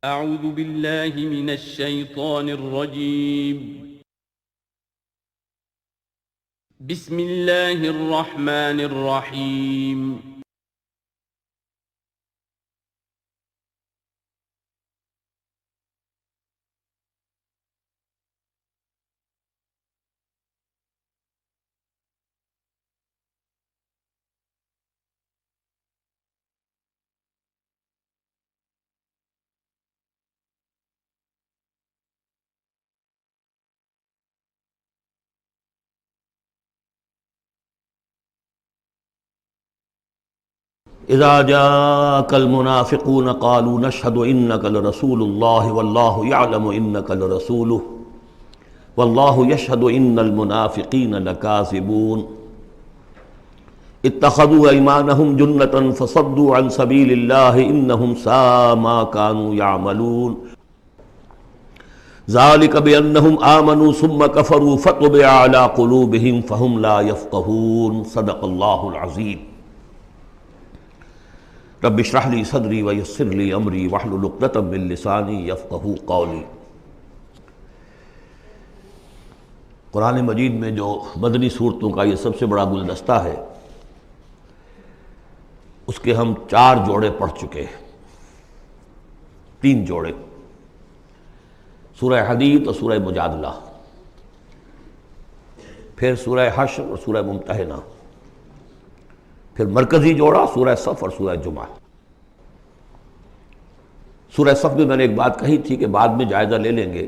اعوذ باللہ من الشیطان الرجیم بسم اللہ الرحمن الرحیم اذا جاءك المنافقون قالوا نشهد انك لرسول الله والله يعلم انك لرسوله والله يشهد ان المنافقين لكاذبون اتخذوا ايمانهم جنة فصدوا عن سبيل الله انهم ساء ما كانوا يعملون ذلك بانهم آمنوا ثم كفروا فطبع على قلوبهم فهم لا يفقهون صدق الله العظيم رب اشرح لي صدري ويسر لي امري واحلل عقدة من لساني يفقهوا قولي۔ قرآن مجید میں جو مدنی صورتوں کا یہ سب سے بڑا گلدستہ ہے، اس کے ہم 4 جوڑے پڑھ چکے ہیں، 3 جوڑے، سورہ حدید اور سورہ مجادلہ، پھر سورہ حشر اور سورہ ممتحنہ، پھر مرکزی جوڑا سورہ صف اور سورہ جمعہ۔ سورہ صف میں نے ایک بات کہی تھی کہ بعد میں جائزہ لے لیں گے،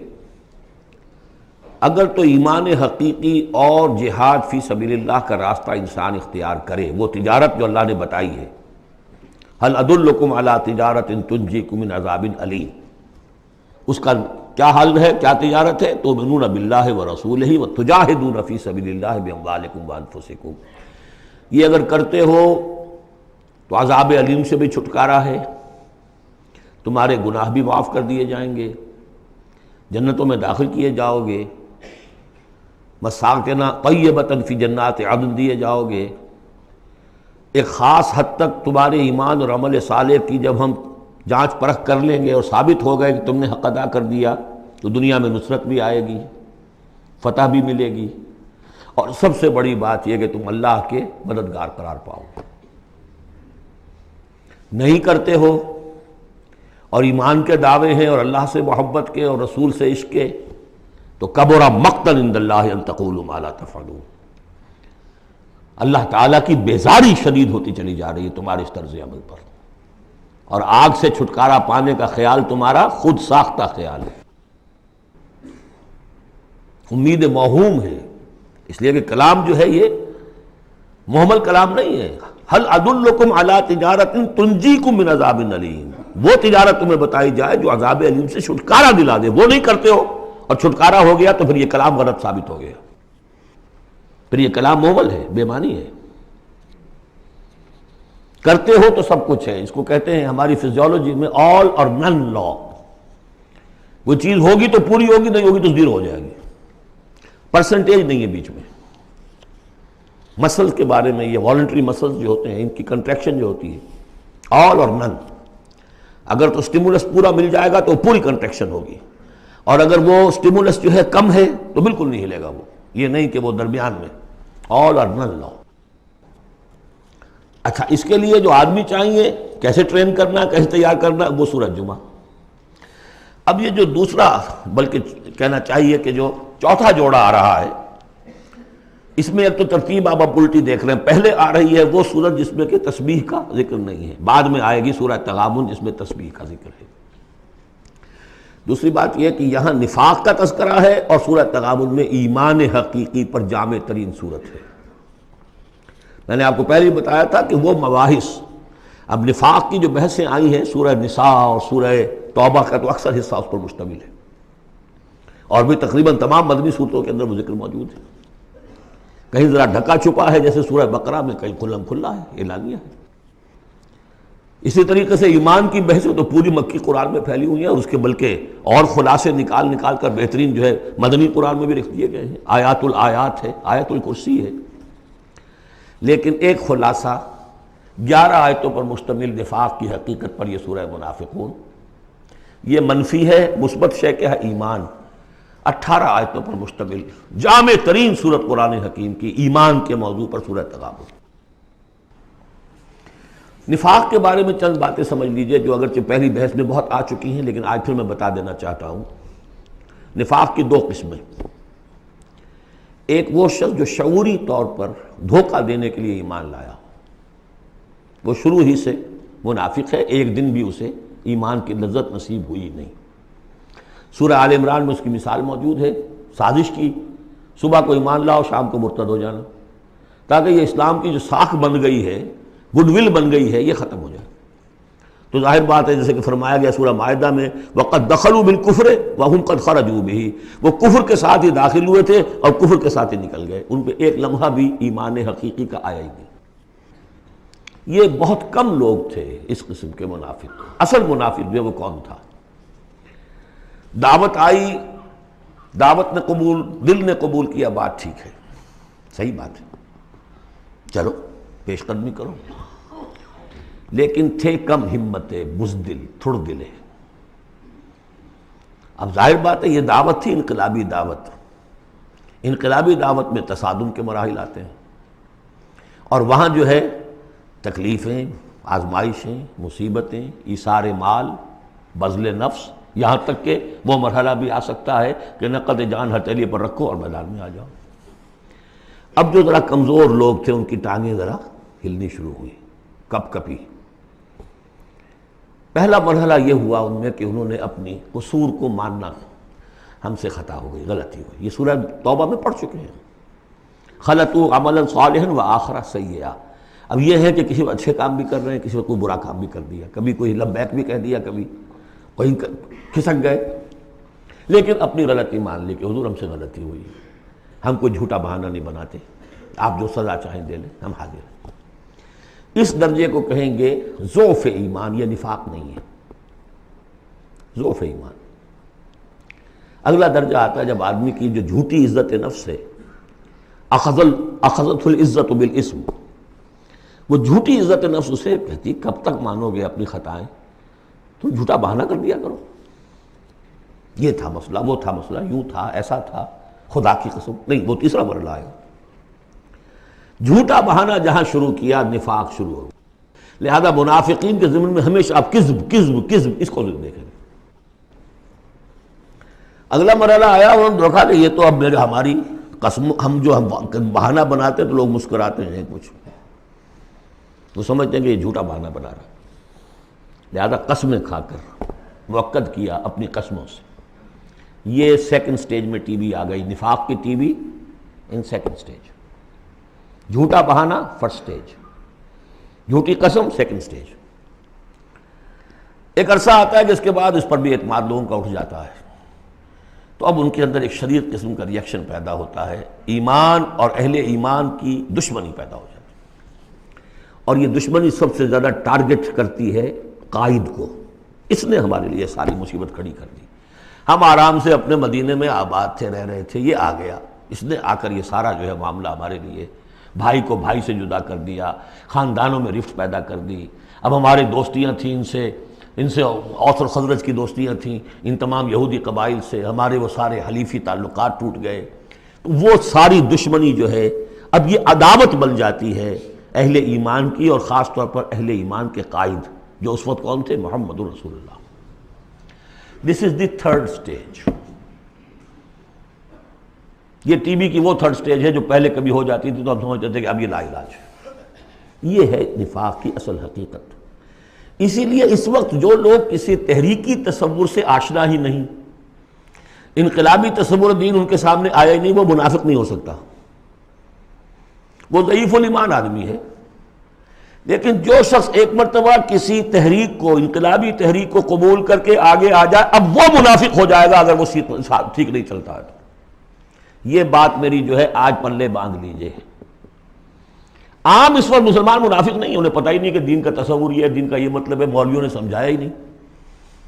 اگر تو ایمان حقیقی اور جہاد فی سبیل اللہ کا راستہ انسان اختیار کرے، وہ تجارت جو اللہ نے بتائی ہے، هل ادلکم علی تجارت تنجیکم من عذاب علیم، اس کا کیا حل ہے، کیا تجارت ہے؟ تؤمنون باللہ ورسولہ وتجاہدون فی سبیل اللہ باموالکم وانفسکم، یہ اگر کرتے ہو تو عذاب علیم سے بھی چھٹکارا ہے، تمہارے گناہ بھی معاف کر دیے جائیں گے، جنتوں میں داخل کیے جاؤ گے، مساکن طیبۃ فی جنات عدن دیے جاؤ گے۔ ایک خاص حد تک تمہارے ایمان اور عمل صالح کی جب ہم جانچ پرکھ کر لیں گے اور ثابت ہو گئے کہ تم نے حق ادا کر دیا، تو دنیا میں نصرت بھی آئے گی، فتح بھی ملے گی، اور سب سے بڑی بات یہ کہ تم اللہ کے مددگار قرار پاؤ۔ نہیں کرتے ہو اور ایمان کے دعوے ہیں اور اللہ سے محبت کے اور رسول سے عشق کے، تو کبر مقتا عند اللہ ان تقولوا ما لا تفعلون، اللہ تعالیٰ کی بیزاری شدید ہوتی چلی جا رہی ہے تمہارے اس طرز عمل پر، اور آگ سے چھٹکارا پانے کا خیال تمہارا خود ساختہ خیال ہے، امید موہوم ہے، اس لیے کہ کلام جو ہے یہ محمل کلام نہیں ہے۔ هل ادلکم علی تجارت تنجیکم من عذاب علیم، وہ تجارت تمہیں بتائی جائے جو عذاب علیم سے چھٹکارا دلا دے، وہ نہیں کرتے ہو اور چھٹکارا ہو گیا تو پھر یہ کلام غلط ثابت ہو گیا، پھر یہ کلام محمل ہے، بے معنی ہے۔ کرتے ہو تو سب کچھ ہے، اس کو کہتے ہیں ہماری فزیولوجی میں آل اور نن لا، وہ چیز ہوگی تو پوری ہوگی، نہیں ہوگی تو زیرو ہو جائے گی، پرسنٹیج نہیں ہے بیچ میں۔ مسلز کے بارے میں یہ والنٹری مسلز جو ہوتے ہیں، ان کی کنٹریکشن جو ہوتی ہے آل اور نن، اگر تو سٹیمولس پورا مل جائے گا تو پوری کنٹریکشن ہوگی، اور اگر وہ سٹیمولس جو ہے کم ہے تو بالکل نہیں ہلے گا وہ، یہ نہیں کہ وہ درمیان میں آل اور نن لا۔ اچھا، اس کے لیے جو آدمی چاہیے کیسے ٹرین کرنا، کیسے تیار کرنا، وہ سورۃ جمعہ۔ اب یہ جو دوسرا، بلکہ کہنا چاہیے کہ جو چوتھا جوڑا آ رہا ہے، اس میں ایک تو ترتیب آپ الٹی دیکھ رہے ہیں، پہلے آ رہی ہے وہ سورت جس میں کہ تسبیح کا ذکر نہیں ہے، بعد میں آئے گی سورہ تغابن جس میں تسبیح کا ذکر ہے۔ دوسری بات یہ کہ یہاں نفاق کا تذکرہ ہے، اور سورہ تغابن میں ایمان حقیقی پر جامع ترین سورت ہے۔ میں نے آپ کو پہلے ہی بتایا تھا کہ وہ مباحث، اب نفاق کی جو بحثیں آئی ہیں سورہ نساء اور سورہ توبہ کا تو اکثر حصہ اس پر مشتمل ہے، اور بھی تقریباً تمام مدنی صورتوں کے اندر وہ ذکر موجود ہے، کہیں ذرا ڈھکا چھپا ہے جیسے سورہ بقرہ میں، کہیں کھلم کھلا ہے، اعلانیہ ہے۔ اسی طریقے سے ایمان کی بحثیں تو پوری مکی قرآن میں پھیلی ہوئی ہیں، اور اس کے بلکہ اور خلاصے نکال کر بہترین جو ہے مدنی قرآن میں بھی لکھ دیے گئے ہیں، آیات الآیات ہے، آیت الکرسی ہے۔ لیکن ایک خلاصہ 11 آیتوں پر مشتمل نفاق کی حقیقت پر یہ سورہ منافقون، یہ منفی ہے، مثبت شے کیا ہے؟ ایمان۔ 18 آیتوں پر مشتمل جامع ترین سورت قرآن حکیم کی ایمان کے موضوع پر سورہ تغابن۔ نفاق کے بارے میں چند باتیں سمجھ لیجئے جو اگرچہ پہلی بحث میں بہت آ چکی ہیں، لیکن آج پھر میں بتا دینا چاہتا ہوں۔ نفاق کی 2 قسمیں، ایک وہ شخص جو شعوری طور پر دھوکہ دینے کے لیے ایمان لایا، وہ شروع ہی سے منافق ہے، ایک دن بھی اسے ایمان کی لذت نصیب ہوئی نہیں۔ سورہ آل عمران میں اس کی مثال موجود ہے، سازش کی، صبح کو ایمان لاؤ، شام کو مرتد ہو جانا، تاکہ یہ اسلام کی جو ساکھ بن گئی ہے، گڈ ول بن گئی ہے، یہ ختم ہو جائے۔ تو ظاہر بات ہے جیسے کہ فرمایا گیا سورہ مائدہ میں وَقَدْ دَخَلُوا بِالْكُفْرِ وَهُمْ قَدْ خَرَجُوا بِهِ، وہ کفر کے ساتھ ہی داخل ہوئے تھے اور کفر کے ساتھ ہی نکل گئے، ان پہ ایک لمحہ بھی ایمان حقیقی کا آیا ہی نہیں۔ یہ بہت کم لوگ تھے اس قسم کے منافق۔ اصل منافق جو ہے وہ کون تھا؟ دعوت آئی، دعوت نے قبول، دل نے قبول کیا، بات ٹھیک ہے، صحیح بات ہے، چلو پیش قدمی کرو، لیکن تھے کم ہمتیں، بزدل، تھڑ دلے۔ اب ظاہر بات ہے یہ دعوت تھی انقلابی دعوت، انقلابی دعوت میں تصادم کے مراحل آتے ہیں، اور وہاں جو ہے تکلیفیں، آزمائشیں، مصیبتیں، ایثار مال، بذل نفس، یہاں تک کہ وہ مرحلہ بھی آ سکتا ہے کہ نقد جان ہتھیلی پر رکھو اور میدان میں آ جاؤ۔ اب جو ذرا کمزور لوگ تھے ان کی ٹانگیں ذرا ہلنی شروع ہوئی، کپ کپی۔ پہلا مرحلہ یہ ہوا ان میں کہ انہوں نے اپنی قصور کو ماننا، ہم سے خطا ہو گئی، غلطی ہوئی۔ یہ سورہ توبہ میں پڑھ چکے ہیں، خلطوا عملا صالحا وآخر سیئا۔ اب یہ ہے کہ کسی اچھے کام بھی کر رہے ہیں، کسی کوئی برا کام بھی کر دیا، کبھی کوئی لبیک بھی کہہ دیا، کبھی کہیں کھسک گئے، لیکن اپنی غلطی مان لی کہ حضور ہم سے غلطی ہوئی، ہم کوئی جھوٹا بہانہ نہیں بناتے، آپ جو سزا چاہیں دے لیں، ہم حاضر ہیں۔ اس درجے کو کہیں گے ضعف ایمان، یہ نفاق نہیں ہے، ضعف ایمان۔ اگلا درجہ آتا ہے جب آدمی کی جو جھوٹی عزت نفس ہے، اخذت العزت بالاسم، وہ جھوٹی عزت نفس اسے کہتی کب تک مانو گے اپنی خطائیں، تو جھوٹا بہانہ کر دیا کرو، یہ تھا مسئلہ، وہ تھا مسئلہ، یوں تھا، ایسا تھا، خدا کی قسم نہیں، وہ تیسرا مرحلہ آئے۔ جھوٹا بہانہ جہاں شروع کیا نفاق شروع ہو، لہذا منافقین کے ضمن میں ہمیشہ آپ کذب کذب کذب اس کو دیکھیں گے۔ اگلا مرحلہ آیا، انہوں نے دیکھا کہ یہ تو اب ہماری قسم، ہم جو بہانہ بناتے ہیں تو لوگ مسکراتے ہیں، کچھ وہ سمجھتے ہیں کہ یہ جھوٹا بہانہ بنا رہا ہے، لہذا قسمیں کھا کر موقت کیا اپنی قسموں سے۔ یہ سیکنڈ سٹیج میں ٹی وی آ گئی، نفاق کی T V in second stage, جھوٹا بہانہ فرسٹ سٹیج، جھوٹی قسم سیکنڈ سٹیج۔ ایک عرصہ آتا ہے کہ اس کے بعد اس پر بھی اعتماد لوگوں کا اٹھ جاتا ہے، تو اب ان کے اندر ایک شدید قسم کا ریئیکشن پیدا ہوتا ہے، ایمان اور اہل ایمان کی دشمنی پیدا ہو جاتی ہے، اور یہ دشمنی سب سے زیادہ ٹارگٹ کرتی ہے قائد کو۔ اس نے ہمارے لیے ساری مصیبت کھڑی کر دی، ہم آرام سے اپنے مدینے میں آباد تھے، رہ رہے تھے، یہ آ گیا، اس نے آ کر یہ سارا جو ہے معاملہ ہمارے لیے، بھائی کو بھائی سے جدا کر دیا، خاندانوں میں رفت پیدا کر دی۔ اب ہماری دوستیاں تھیں ان سے اوس اور خزرج کی دوستیاں تھیں، ان تمام یہودی قبائل سے ہمارے وہ سارے حلیفی تعلقات ٹوٹ گئے، وہ ساری دشمنی جو ہے اب یہ عداوت بن جاتی ہے اہل ایمان کی، اور خاص طور پر اہل ایمان کے قائد جو اس وقت کون تھے؟ محمد رسول اللہ۔ دس از دی تھرڈ سٹیج۔ یہ ٹی بی کی وہ تھرڈ سٹیج ہے جو پہلے کبھی ہو جاتی تھی تو ہم سمجھتے تھے کہ اب یہ لا علاج ہے۔ یہ ہے نفاق کی اصل حقیقت۔ اسی لیے اس وقت جو لوگ کسی تحریکی تصور سے آشنا ہی نہیں، انقلابی تصور دین ان کے سامنے آیا ہی نہیں، وہ منافق نہیں ہو سکتا، وہ ضعیف الایمان آدمی ہے۔ لیکن جو شخص ایک مرتبہ کسی تحریک کو، انقلابی تحریک کو قبول کر کے آگے آ جائے، اب وہ منافق ہو جائے گا اگر وہ ٹھیک نہیں چلتا ہے تو۔ یہ بات میری جو ہے آج پلے باندھ لیجئے۔ عام اس وقت مسلمان منافق نہیں، انہیں پتہ ہی نہیں کہ دین کا تصور یہ ہے، دین کا یہ مطلب ہے، مولویوں نے سمجھایا ہی نہیں۔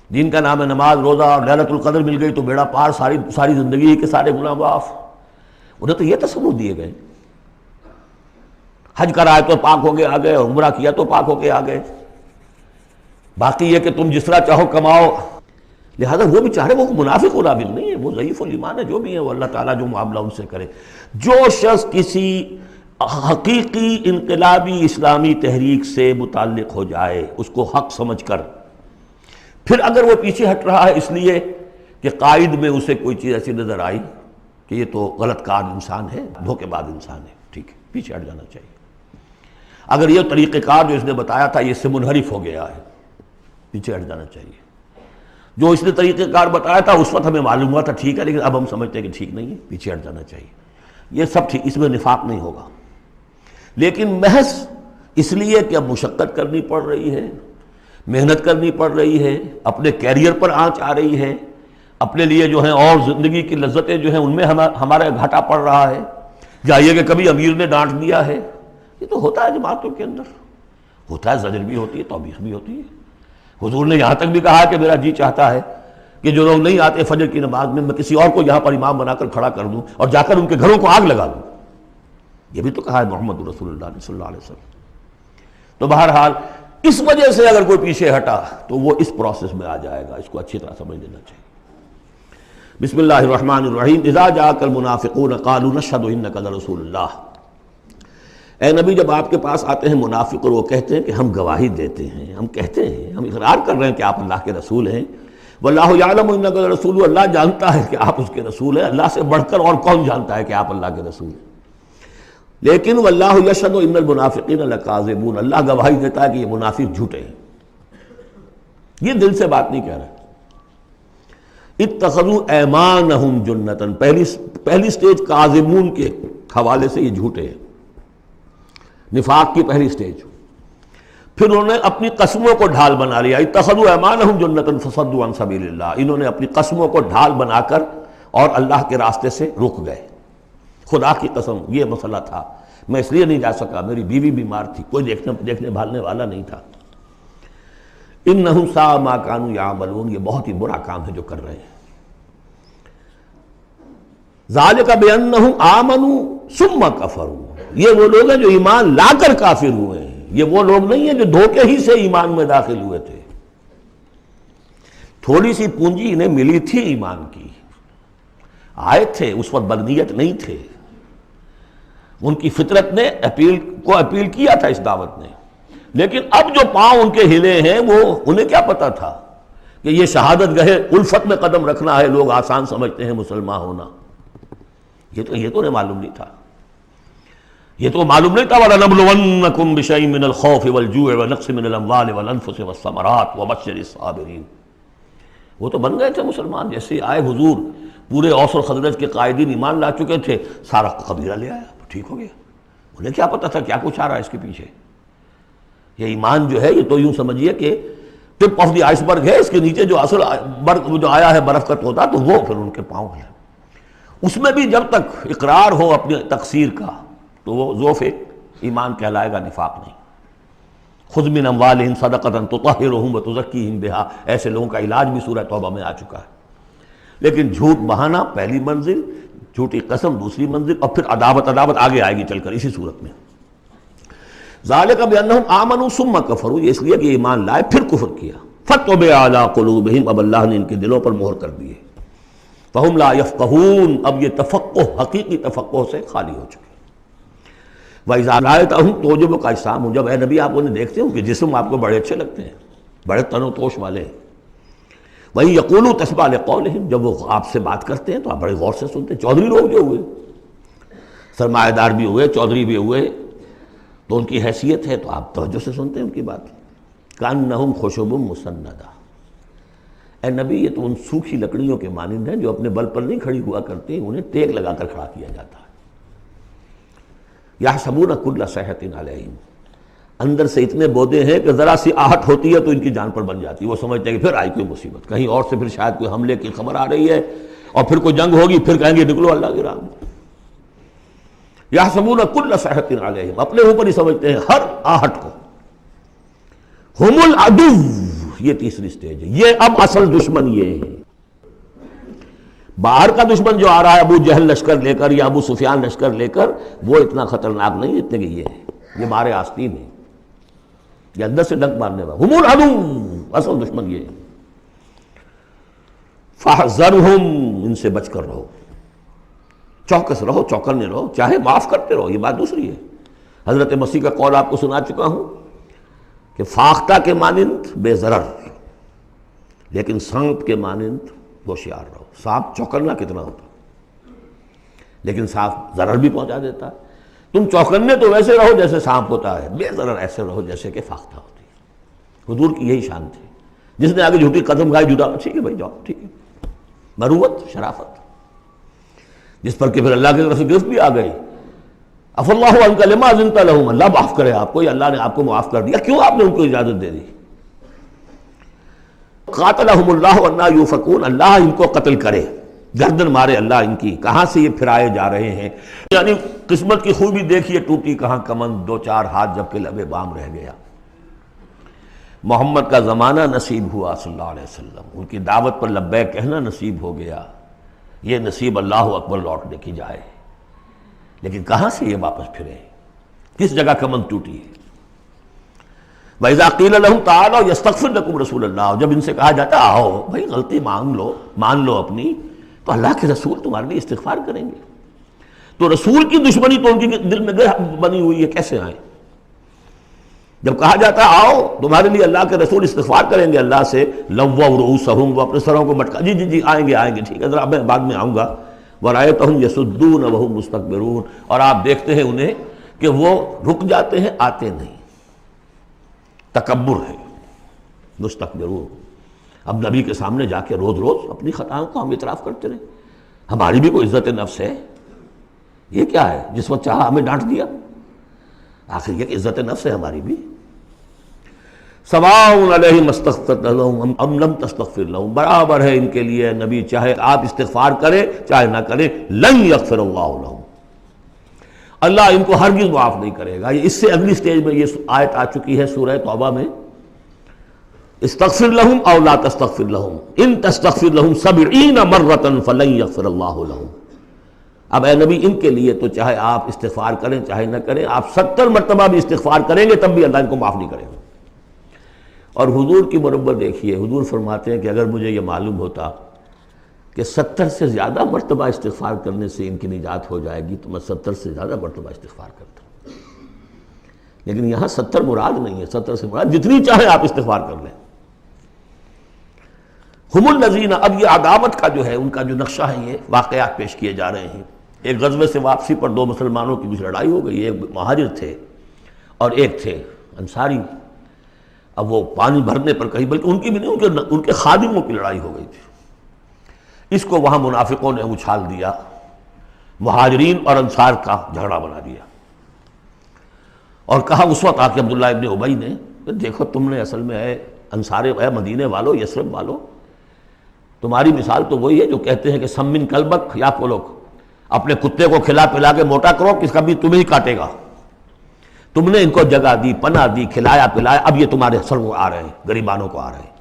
دین کا نام ہے نماز، روزہ، اور لیلۃ القدر مل گئی تو بیڑا پار، ساری زندگی کے سارے گناہ معاف۔ انہیں تو یہ تصور دیے گئے، حج کرائے تو پاک ہو کے آ گئے، اور عمرہ کیا تو پاک ہو کے آ گئے، باقی یہ کہ تم جس طرح چاہو کماؤ۔ لہذا وہ بیچارے وہ منافق نہیں ہے، وہ ضعیف الایمان ہے، جو بھی ہے وہ اللہ تعالیٰ جو معاملہ ان سے کرے۔ جو شخص کسی حقیقی انقلابی اسلامی تحریک سے متعلق ہو جائے اس کو حق سمجھ کر، پھر اگر وہ پیچھے ہٹ رہا ہے اس لیے کہ قائد میں اسے کوئی چیز ایسی نظر آئی کہ یہ تو غلط کار انسان ہے، دھوکے باز انسان ہے، ٹھیک ہے، پیچھے ہٹ جانا چاہیے۔ اگر یہ طریقہ کار جو اس نے بتایا تھا یہ اس سے منحرف ہو گیا ہے، پیچھے ہٹ جانا چاہیے۔ جو اس نے طریقہ کار بتایا تھا اس وقت ہمیں معلوم ہوا تھا ٹھیک ہے، لیکن اب ہم سمجھتے ہیں کہ ٹھیک نہیں ہے، پیچھے ہٹ جانا چاہیے۔ یہ سب ٹھیک، اس میں نفاق نہیں ہوگا، لیکن محض اس لیے کہ اب مشقت کرنی پڑ رہی ہے، محنت کرنی پڑ رہی ہے، اپنے کیریئر پر آنچ آ رہی ہے، اپنے لیے جو ہیں اور زندگی کی لذتیں جو ہیں ان میں ہمارا گھاٹا پڑ رہا ہے، یا یہ کہ کبھی امیر نے ڈانٹ دیا ہے، یہ تو ہوتا ہے جماعتوں کے اندر، ہوتا ہے، زجر بھی ہوتی ہے، توبیخ بھی ہوتی ہے۔ حضور نے یہاں تک بھی کہا کہ میرا جی چاہتا ہے کہ جو لوگ نہیں آتے فجر کی نماز میں کسی اور کو یہاں پر امام بنا کر کھڑا کر دوں اور جا کر ان کے گھروں کو آگ لگا دوں، یہ بھی تو کہا ہے محمد رسول اللہ صلی اللہ علیہ وسلم۔ تو بہرحال اس وجہ سے اگر کوئی پیچھے ہٹا تو وہ اس پروسیس میں آ جائے گا، اس کو اچھی طرح سمجھ لینا چاہیے۔ بسم اللہ الرحمن الرحیم۔ اذا جاءک المنافقون قالوا نشهد انک لرسول اللہ۔ اے نبی جب آپ کے پاس آتے ہیں منافق اور وہ کہتے ہیں کہ ہم گواہی دیتے ہیں، ہم کہتے ہیں، ہم اقرار کر رہے ہیں کہ آپ اللہ کے رسول ہیں، واللہ یعلم انک لرسول، اللہ جانتا ہے کہ آپ اس کے رسول ہیں، اللہ سے بڑھ کر اور کون جانتا ہے کہ آپ اللہ کے رسول ہیں، لیکن واللہ یشہد ان المنافقین لکاذبون، اللہ گواہی دیتا ہے کہ یہ منافق جھوٹے ہیں، یہ دل سے بات نہیں کہہ رہے۔ اتخذوا ایمانہم جنۃ، پہلی سٹیج کاذبون کے حوالے سے یہ جھوٹے ہیں، نفاق کی پہلی سٹیج۔ پھر انہوں نے اپنی قسموں کو ڈھال بنا لیا، اتخذوا ایمانہم جنۃ فصدوا عن سبیل اللہ، انہوں نے اپنی قسموں کو ڈھال بنا کر اور اللہ کے راستے سے رک گئے۔ خدا کی قسم یہ مسئلہ تھا، میں اس لیے نہیں جا سکا، میری بیوی بیمار تھی، کوئی دیکھنے بھالنے والا نہیں تھا۔ انہم ساء ما کانوا یعملون، یہ بہت ہی برا کام ہے جو کر رہے ہیں۔ ذالک بانہم آمنوا ثم کفروا، یہ وہ لوگ ہیں جو ایمان لا کر کافر ہوئے ہیں، یہ وہ لوگ نہیں ہیں جو دھوکے ہی سے ایمان میں داخل ہوئے تھے۔ تھوڑی سی پونجی انہیں ملی تھی ایمان کی، آئے تھے، اس وقت بدنیت نہیں تھے، ان کی فطرت نے اپیل کیا تھا اس دعوت نے، لیکن اب جو پاؤں ان کے ہلے ہیں وہ انہیں کیا پتا تھا کہ یہ شہادت گاہ الفت میں قدم رکھنا ہے، لوگ آسان سمجھتے ہیں مسلمان ہونا، یہ تو انہیں معلوم نہیں تھا، یہ تو معلوم نہیں تھا۔ وَلَنَبْلُوَنَّكُمْ بِشَيْءٍ مِّنَ الْخَوْفِ وَالْجُوعِ وَنَقْصٍ مِّنَ الْأَمْوَالِ وَالْأَنفُسِ وَالثَّمَرَاتِ وَبَشِّرِ الصَّابِرِينَ، وہ تو بن گئے تھے مسلمان، جیسے آئے حضور، پورے اوس اور خزرج کے قائدین ایمان لا چکے تھے، سارا قبیلہ لے آیا، ٹھیک ہو گیا۔ انہیں کیا پتا تھا کیا کچھ آ رہا ہے اس کے پیچھے۔ یہ ایمان جو ہے یہ تو یوں سمجھیے کہ ٹپ آف دی آئس برگ ہے، اس کے نیچے جو اصل برگ جو آیا ہے برف کا تودا، تو وہ پھر ان کے پاؤں ہے۔ اس میں بھی جب تک اقرار ہو اپنی تقصیر کا تو وہ ضعف ایمان کہلائے گا، نفاق نہیں۔ خذ من اموالہم صدقۃ تطہرہم وتزکیہم بہا، ایسے لوگوں کا علاج بھی سورہ توبہ میں آ چکا ہے۔ لیکن جھوٹ بہانا پہلی منزل، جھوٹی قسم دوسری منزل، اور پھر عداوت آگے آئے گی چل کر اسی صورت میں۔ ذالک بانہم آمنوا ثم کفروا، یہ اس لیے کہ ایمان لائے پھر کفر کیا۔ فطبع علی قلوبہم، اب اللہ نے ان کے دلوں پر مہر کر دی ہے۔ فہم لا یفقہون، اب یہ تفقہ حقیقی تفقہ سے خالی ہو چکے۔ وَإِذَا رَأَيْتَهُمْ تُعْجِبُكَ أَجْسَامُهُمْ، جب اے نبی آپ انہیں دیکھتے ہو کہ جسم آپ کو بڑے اچھے لگتے ہیں، بڑے تن و توش والے ہیں۔ وَإِن يَقُولُوا تَسْمَعْ لِقَوْلِهِمْ، جب وہ آپ سے بات کرتے ہیں تو آپ بڑے غور سے سنتے ہیں۔ چودھری لوگ جو ہوئے، سرمایہ دار بھی ہوئے، چودھری بھی ہوئے، تو ان کی حیثیت ہے تو آپ توجہ سے سنتے ہیں ان کی بات۔ کأنہم خشب مسندہ، اے نبی یہ تو ان سوکھی لکڑیوں کے مانند ہیں جو اپنے بل پر نہیں کھڑی ہوا کرتی، انہیں ٹیک لگا کر کھڑا کیا جاتا ہے۔ یحسبون کل صیحۃ علیہم، اندر سے اتنے بودے ہیں کہ ذرا سی آہٹ ہوتی ہے تو ان کی جان پر بن جاتی ہے، وہ سمجھتے ہیں کہ پھر آئی کوئی مصیبت، کہیں اور سے پھر شاید کوئی حملے کی خبر آ رہی ہے، اور پھر کوئی جنگ ہوگی، پھر کہیں گے نکلو اللہ کی راہ میں۔ یحسبون کل صیحۃ علیہم، اپنے اوپر ہی سمجھتے ہیں ہر آہٹ کو۔ ہم العدو، یہ تیسری سٹیج ہے، یہ اب اصل دشمن یہ ہے۔ باہر کا دشمن جو آ رہا ہے ابو جہل لشکر لے کر یا ابو سفیان لشکر لے کر، وہ اتنا خطرناک نہیں جتنے کہ یہ ہے، یہ مارے آستین ہے، یہ اندر سے ڈنک مارنے والا۔ ہم العدو، اصل دشمن یہ ہے۔ فاحذرہم، ان سے بچ کر رہو، چوکس رہو، چوکنے رہو، چاہے معاف کرتے رہو، یہ بات دوسری ہے۔ حضرت مسیح کا قول آپ کو سنا چکا ہوں کہ فاختہ کے مانند بے ضرر، لیکن سانپ کے مانند ہوشیار رہو۔ سانپ چوکنا کتنا ہوتا، لیکن سانپ ضرر بھی پہنچا دیتا ہے۔ تم چوکنے تو ویسے رہو جیسے سانپ ہوتا ہے، بے ضرر ایسے رہو جیسے کہ فاختہ ہوتی ہے۔ حضور کی یہی شان تھی۔ جس نے آگے جھوٹی قدم کھائی، جھوٹا ٹھیک ہے بھائی جاؤ، ٹھیک ہے، مروت، شرافت، جس پر کہ پھر اللہ کی طرف سے گرفت بھی آ گئی۔ عفا اللہ عنک لما اذنت لہم، اللہ معاف کرے آپ کو، یا اللہ نے آپ کو معاف کر دیا، کیوں آپ نے ان کو اجازت دے دی؟ قاتلہم اللہ انا یوفکون، اللہ ان کو قتل کرے، گردن مارے اللہ ان کی، کہاں سے یہ پھرائے جا رہے ہیں۔ یعنی قسمت کی خوبی دیکھیے، ٹوٹی کہاں کمند، دو چار ہاتھ جب کہ لبے بام رہ گیا۔ محمد کا زمانہ نصیب ہوا صلی اللہ علیہ وسلم، ان کی دعوت پر لبیک کہنا نصیب ہو گیا، یہ نصیب اللہ اکبر لوٹنے کی جائے، لیکن کہاں سے یہ واپس پھرے، کس جگہ کمند ٹوٹی ہے۔ وَإِذَا قِيلَ لَهُمْ تَعَالَوْا يَسْتَغْفِرْ لَكُمْ رَسُولُ اللَّهِ، جب ان سے کہا جاتا آؤ بھائی غلطی مان لو اپنی، تو اللہ کے رسول تمہارے لیے استغفار کریں گے۔ تو رسول کی دشمنی تو ان کے دل میں بنی ہوئی ہے، کیسے آئیں؟ جب کہا جاتا آؤ تمہارے لیے اللہ کے رسول استغفار کریں گے اللہ سے، لَوَّوْا رُؤُوسَهُمْ، وہ اپنے سروں کو مٹکا، جی آئیں گے ٹھیک ہے، ذرا میں بعد میں آؤں گا۔ وَرَأَيْتَهُمْ يَصُدُّونَ وَهُمْ مُسْتَكْبِرُونَ، اور آپ دیکھتے ہیں انہیں کہ وہ رک جاتے ہیں، آتے نہیں، تکبر ہے، مستکبرون۔ اب نبی کے سامنے جا کے روز روز اپنی خطاؤں کو ہم اعتراف کرتے رہے، ہماری بھی کوئی عزت نفس ہے؟ یہ کیا ہے جس وقت چاہا ہمیں ڈانٹ دیا؟ آخر یہ کہ عزت نفس ہے ہماری بھی۔ سواء علیہم استغفرت لہم ام لم تستغفر لہم، برابر ہے ان کے لیے نبی، چاہے آپ استغفار کریں چاہے نہ کریں، لن یغفر اللہ لہم، اللہ ان کو ہرگز معاف نہیں کرے گا۔ اس سے اگلی سٹیج میں یہ آیت آ چکی ہے سورہ توبہ میں، استغفر لہم او لا تستغفر لہم ان تستغفر لہم 70 مرۃ فلن یغفر اللہ لہم۔ اب اے نبی ان کے لیے تو چاہے آپ استغفار کریں چاہے نہ کریں، آپ 70 مرتبہ بھی استغفار کریں گے تب بھی اللہ ان کو معاف نہیں کرے گا۔ اور حضور کی مربت دیکھیے، حضور فرماتے ہیں کہ اگر مجھے یہ معلوم ہوتا کہ 70 سے زیادہ مرتبہ استغفار کرنے سے ان کی نجات ہو جائے گی تو میں 70 سے زیادہ مرتبہ استغفار کرتا، لیکن یہاں 70 مراد نہیں ہے، 70 سے مراد جتنی چاہے آپ استغفار کر لیں۔ ہم الذین، اب یہ عداوت کا جو ہے ان کا جو نقشہ ہے، یہ واقعات پیش کیے جا رہے ہیں۔ ایک غزوے سے واپسی پر دو مسلمانوں کی کچھ لڑائی ہو گئی، ایک مہاجر تھے اور ایک تھے انصاری۔ اب وہ پانی بھرنے پر کہیں، بلکہ ان کی بھی نہیں، ان کے خادموں کی لڑائی ہو گئی تھی۔ اس کو وہاں منافقوں نے اچھال دیا، مہاجرین اور انصار کا جھگڑا بنا دیا، اور کہا اس وقت آ کے عبداللہ ابن ابی نے کہ دیکھو تم نے اصل میں اے انصار، اے مدینے والو، یثرب والو، تمہاری مثال تو وہی ہے جو کہتے ہیں کہ سمن کلبک یا کو لوگ اپنے کتے کو کھلا پلا کے موٹا کرو، کس کا بھی تمہیں ہی کاٹے گا۔ تم نے ان کو جگہ دی، پناہ دی، کھلایا پلایا، اب یہ تمہارے سر کو آ رہے ہیں، غریبانوں کو آ رہے ہیں۔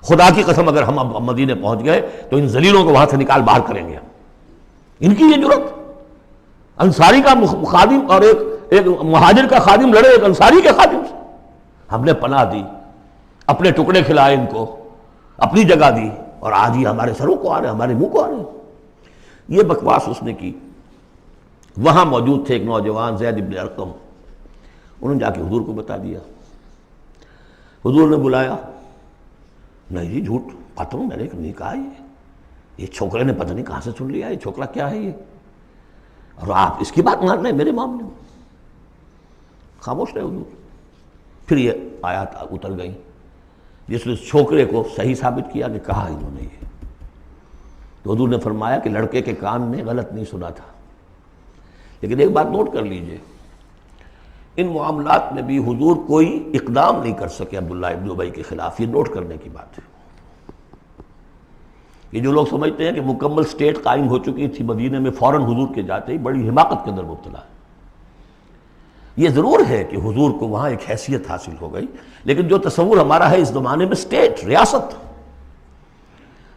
خدا کی قسم اگر ہم اب مدینے پہنچ گئے تو ان ذلیلوں کو وہاں سے نکال باہر کریں گے۔ ان کی یہ جرت، انصاری کا خادم اور ایک مہاجر کا خادم لڑے ایک انصاری کے خادم سے، ہم نے پناہ دی، اپنے ٹکڑے کھلائے ان کو، اپنی جگہ دی، اور آج یہ ہمارے سروں کو آ رہے ہیں، ہمارے منہ کو آ رہے ہیں۔ یہ بکواس اس نے کی۔ وہاں موجود تھے ایک نوجوان زید بن ارقم، انہوں نے جا کے حضور کو بتا دیا۔ حضور نے بلایا، نہیں جی جھوٹ پتہ میں نے نہیں کہا، یہ چھوکرے نے پتہ نہیں کہاں سے سن لیا، یہ چھوکرا کیا ہے یہ، اور آپ اس کی بات مان رہے ہیں میرے معاملے میں؟ خاموش رہے حضور۔ پھر یہ آیات اتر گئیں جس نے چھوکرے کو صحیح ثابت کیا کہ کہا انہوں نے یہ۔ تو حضور نے فرمایا کہ لڑکے کے کان نے غلط نہیں سنا تھا، لیکن ایک بات نوٹ کر لیجئے، ان معاملات میں بھی حضور کوئی اقدام نہیں کر سکے عبداللہ ابن ابی کے خلاف، یہ نوٹ کرنے کی بات ہے۔ یہ جو لوگ سمجھتے ہیں کہ مکمل سٹیٹ قائم ہو چکی تھی مدینے میں، فوراً حضور کے جاتے ہی بڑی حماقت کے اندر مبتلا ہے۔ یہ ضرور ہے کہ حضور کو وہاں ایک حیثیت حاصل ہو گئی، لیکن جو تصور ہمارا ہے اس زمانے میں سٹیٹ،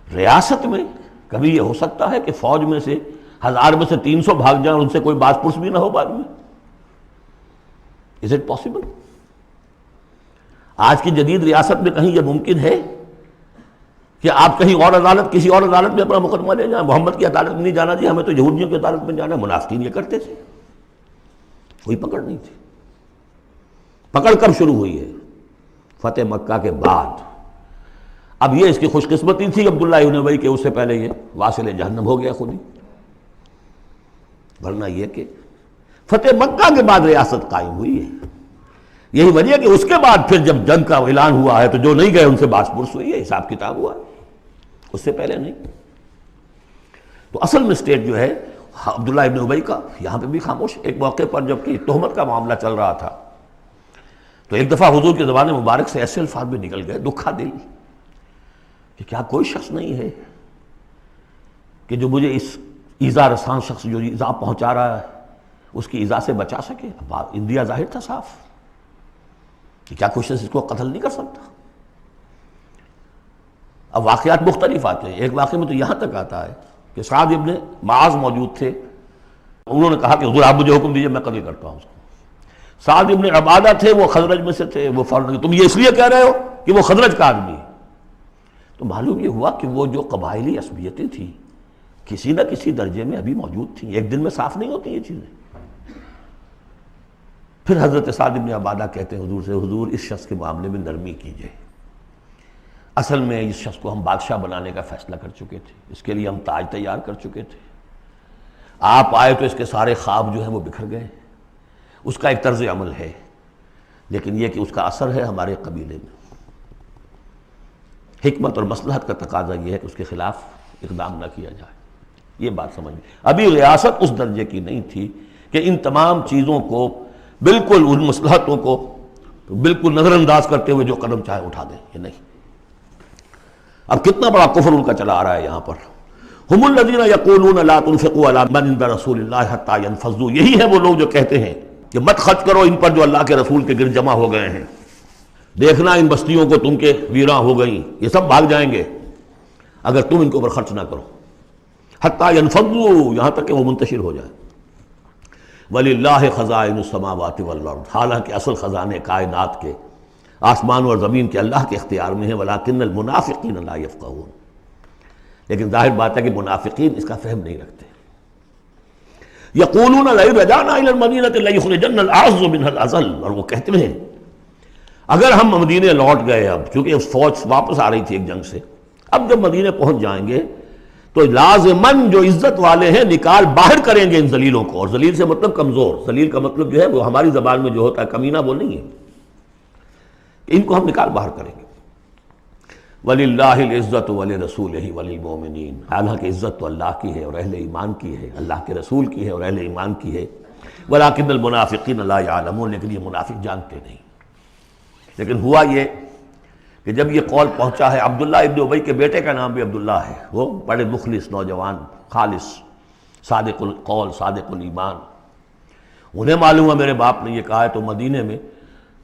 ریاست میں کبھی یہ ہو سکتا ہے کہ فوج میں سے 1000 میں سے 300 بھاگ جائیں اور ان سے کوئی باز پرس بھی نہ ہو بعد میں؟ Is it possible؟ آج کی جدید ریاست میں کہیں یہ ممکن ہے کہ آپ کہیں اور عدالت کسی اور عدالت میں اپنا مقدمہ لے جائیں، محمد کی عدالت میں نہیں جانا جی، ہمیں تو یہودیوں کی عدالت میں جانا ہے۔ منافقین یہ کرتے تھے، کوئی پکڑ نہیں تھی۔ پکڑ کب شروع ہوئی ہے؟ فتح مکہ کے بعد۔ اب یہ اس کی خوش قسمتی تھی عبداللہ ابن ابی کہ اس سے پہلے یہ واصل جہنم ہو گیا خود ہی، ورنہ یہ کہ فتح مکہ کے بعد ریاست قائم ہوئی ہے۔ یہی وجہ ہے کہ اس کے بعد پھر جب جنگ کا اعلان ہوا ہے تو جو نہیں گئے ان سے باس پرس ہوئی ہے، حساب کتاب ہوا ہے، اس سے پہلے نہیں۔ تو اصل مسٹیک جو ہے عبداللہ ابن ابی کا، یہاں پہ بھی خاموش۔ ایک موقع پر جب کہ تہمت کا معاملہ چل رہا تھا تو ایک دفعہ حضور کے زبان مبارک سے ایسے الفاظ بھی نکل گئے، دکھا دل، کہ کیا کوئی شخص نہیں ہے کہ جو مجھے اس ایذا رسان شخص جو ایذا پہنچا رہا ہے اس کی ایذا سے بچا سکے۔ اب اندیا ظاہر تھا صاف کہ کیا کوئی شخص اس کو قتل نہیں کر سکتا۔ اب واقعات مختلف آتے ہیں، ایک واقعے میں تو یہاں تک آتا ہے کہ سعد ابن معاذ موجود تھے، انہوں نے کہا کہ حضور آپ مجھے حکم دیجئے میں قتل کرتا ہوں اس کو۔ سعد ابن عبادہ تھے، وہ خزرج میں سے تھے، وہ فوراً تم یہ اس لیے کہہ رہے ہو کہ وہ خزرج کا آدمی ہے۔ تو معلوم یہ ہوا کہ وہ جو قبائلی عصبیتیں تھیں کسی نہ کسی درجے میں ابھی موجود تھیں، ایک دن میں صاف نہیں ہوتی یہ چیزیں۔ پھر حضرت سعد ابن عبادہ کہتے ہیں حضور سے، حضور اس شخص کے معاملے میں نرمی کیجئے، اصل میں اس شخص کو ہم بادشاہ بنانے کا فیصلہ کر چکے تھے، اس کے لیے ہم تاج تیار کر چکے تھے، آپ آئے تو اس کے سارے خواب جو ہیں وہ بکھر گئے۔ اس کا ایک طرز عمل ہے لیکن یہ کہ اس کا اثر ہے ہمارے قبیلے میں۔ حکمت اور مصلحت کا تقاضا یہ ہے کہ اس کے خلاف اقدام نہ کیا جائے، یہ بات سمجھ۔ ابھی ریاست اس درجے کی نہیں تھی کہ ان تمام چیزوں کو بالکل، ان مصلحتوں کو بالکل نظر انداز کرتے ہوئے جو قدم چاہے اٹھا دیں، یہ نہیں۔ اب کتنا بڑا کفر ان کا چلا آ رہا ہے یہاں پر۔ ہم الذین یقولون لا تنفقوا علی من عند رسول اللہ حتی ینفضوا، یہی ہے وہ لوگ جو کہتے ہیں کہ مت خرچ کرو ان پر جو اللہ کے رسول کے گرد جمع ہو گئے ہیں، دیکھنا ان بستیوں کو تم کے ویراں ہو گئیں، یہ سب بھاگ جائیں گے اگر تم ان کے اوپر خرچ نہ کرو۔ حتی ینفضوا، یہاں تک کہ وہ منتشر ہو جائیں۔ وَلِلَّهِ خَزَائِنُ السَّمَاوَاتِ وَالْأَرْضِ، حالانکہ اصل خزانے کائنات کے، آسمان اور زمین کے اللہ کے اختیار میں ہیں۔ وَلَٰكِنَّ الْمُنَافِقِينَ لَا يَفْقَهُونَ، لیکن ظاہر بات ہے کہ منافقین اس کا فہم نہیں رکھتے۔ یقولون لئن رجعنا الى المدینۃ لیخرجن الاعز منها الاذل، اور وہ کہتے ہیں اگر ہم مدینے لوٹ گئے، اب چونکہ فوج واپس آ رہی تھی ایک جنگ سے، اب جب مدینے پہنچ جائیں گے تو لازماً جو عزت والے ہیں نکال باہر کریں گے ان ذلیلوں کو، اور ذلیل سے مطلب کمزور، ذلیل کا مطلب جو ہے وہ ہماری زبان میں جو ہوتا ہے کمینہ وہ نہیں ہے، ان کو ہم نکال باہر کریں گے۔ وَلِلَّهِ الْعِزَّةُ وَلِرَسُولِهِ وَلِلْمُؤْمِنِينَ، حالانکہ عزت تو اللہ کی ہے اور اہل ایمان کی ہے، اللہ کے رسول کی ہے اور اہل ایمان کی ہے۔ وَلَٰكِنَّ الْمُنَافِقِينَ لَا يَعْلَمُونَ، لیکن یہ منافق جانتے نہیں۔ لیکن ہوا یہ کہ جب یہ قول پہنچا ہے، عبداللہ ابن ابی کے بیٹے کا نام بھی عبداللہ ہے، وہ بڑے مخلص نوجوان، خالص، صادق القول، صادق الایمان، انہیں معلوم ہے میرے باپ نے یہ کہا ہے، تو مدینے میں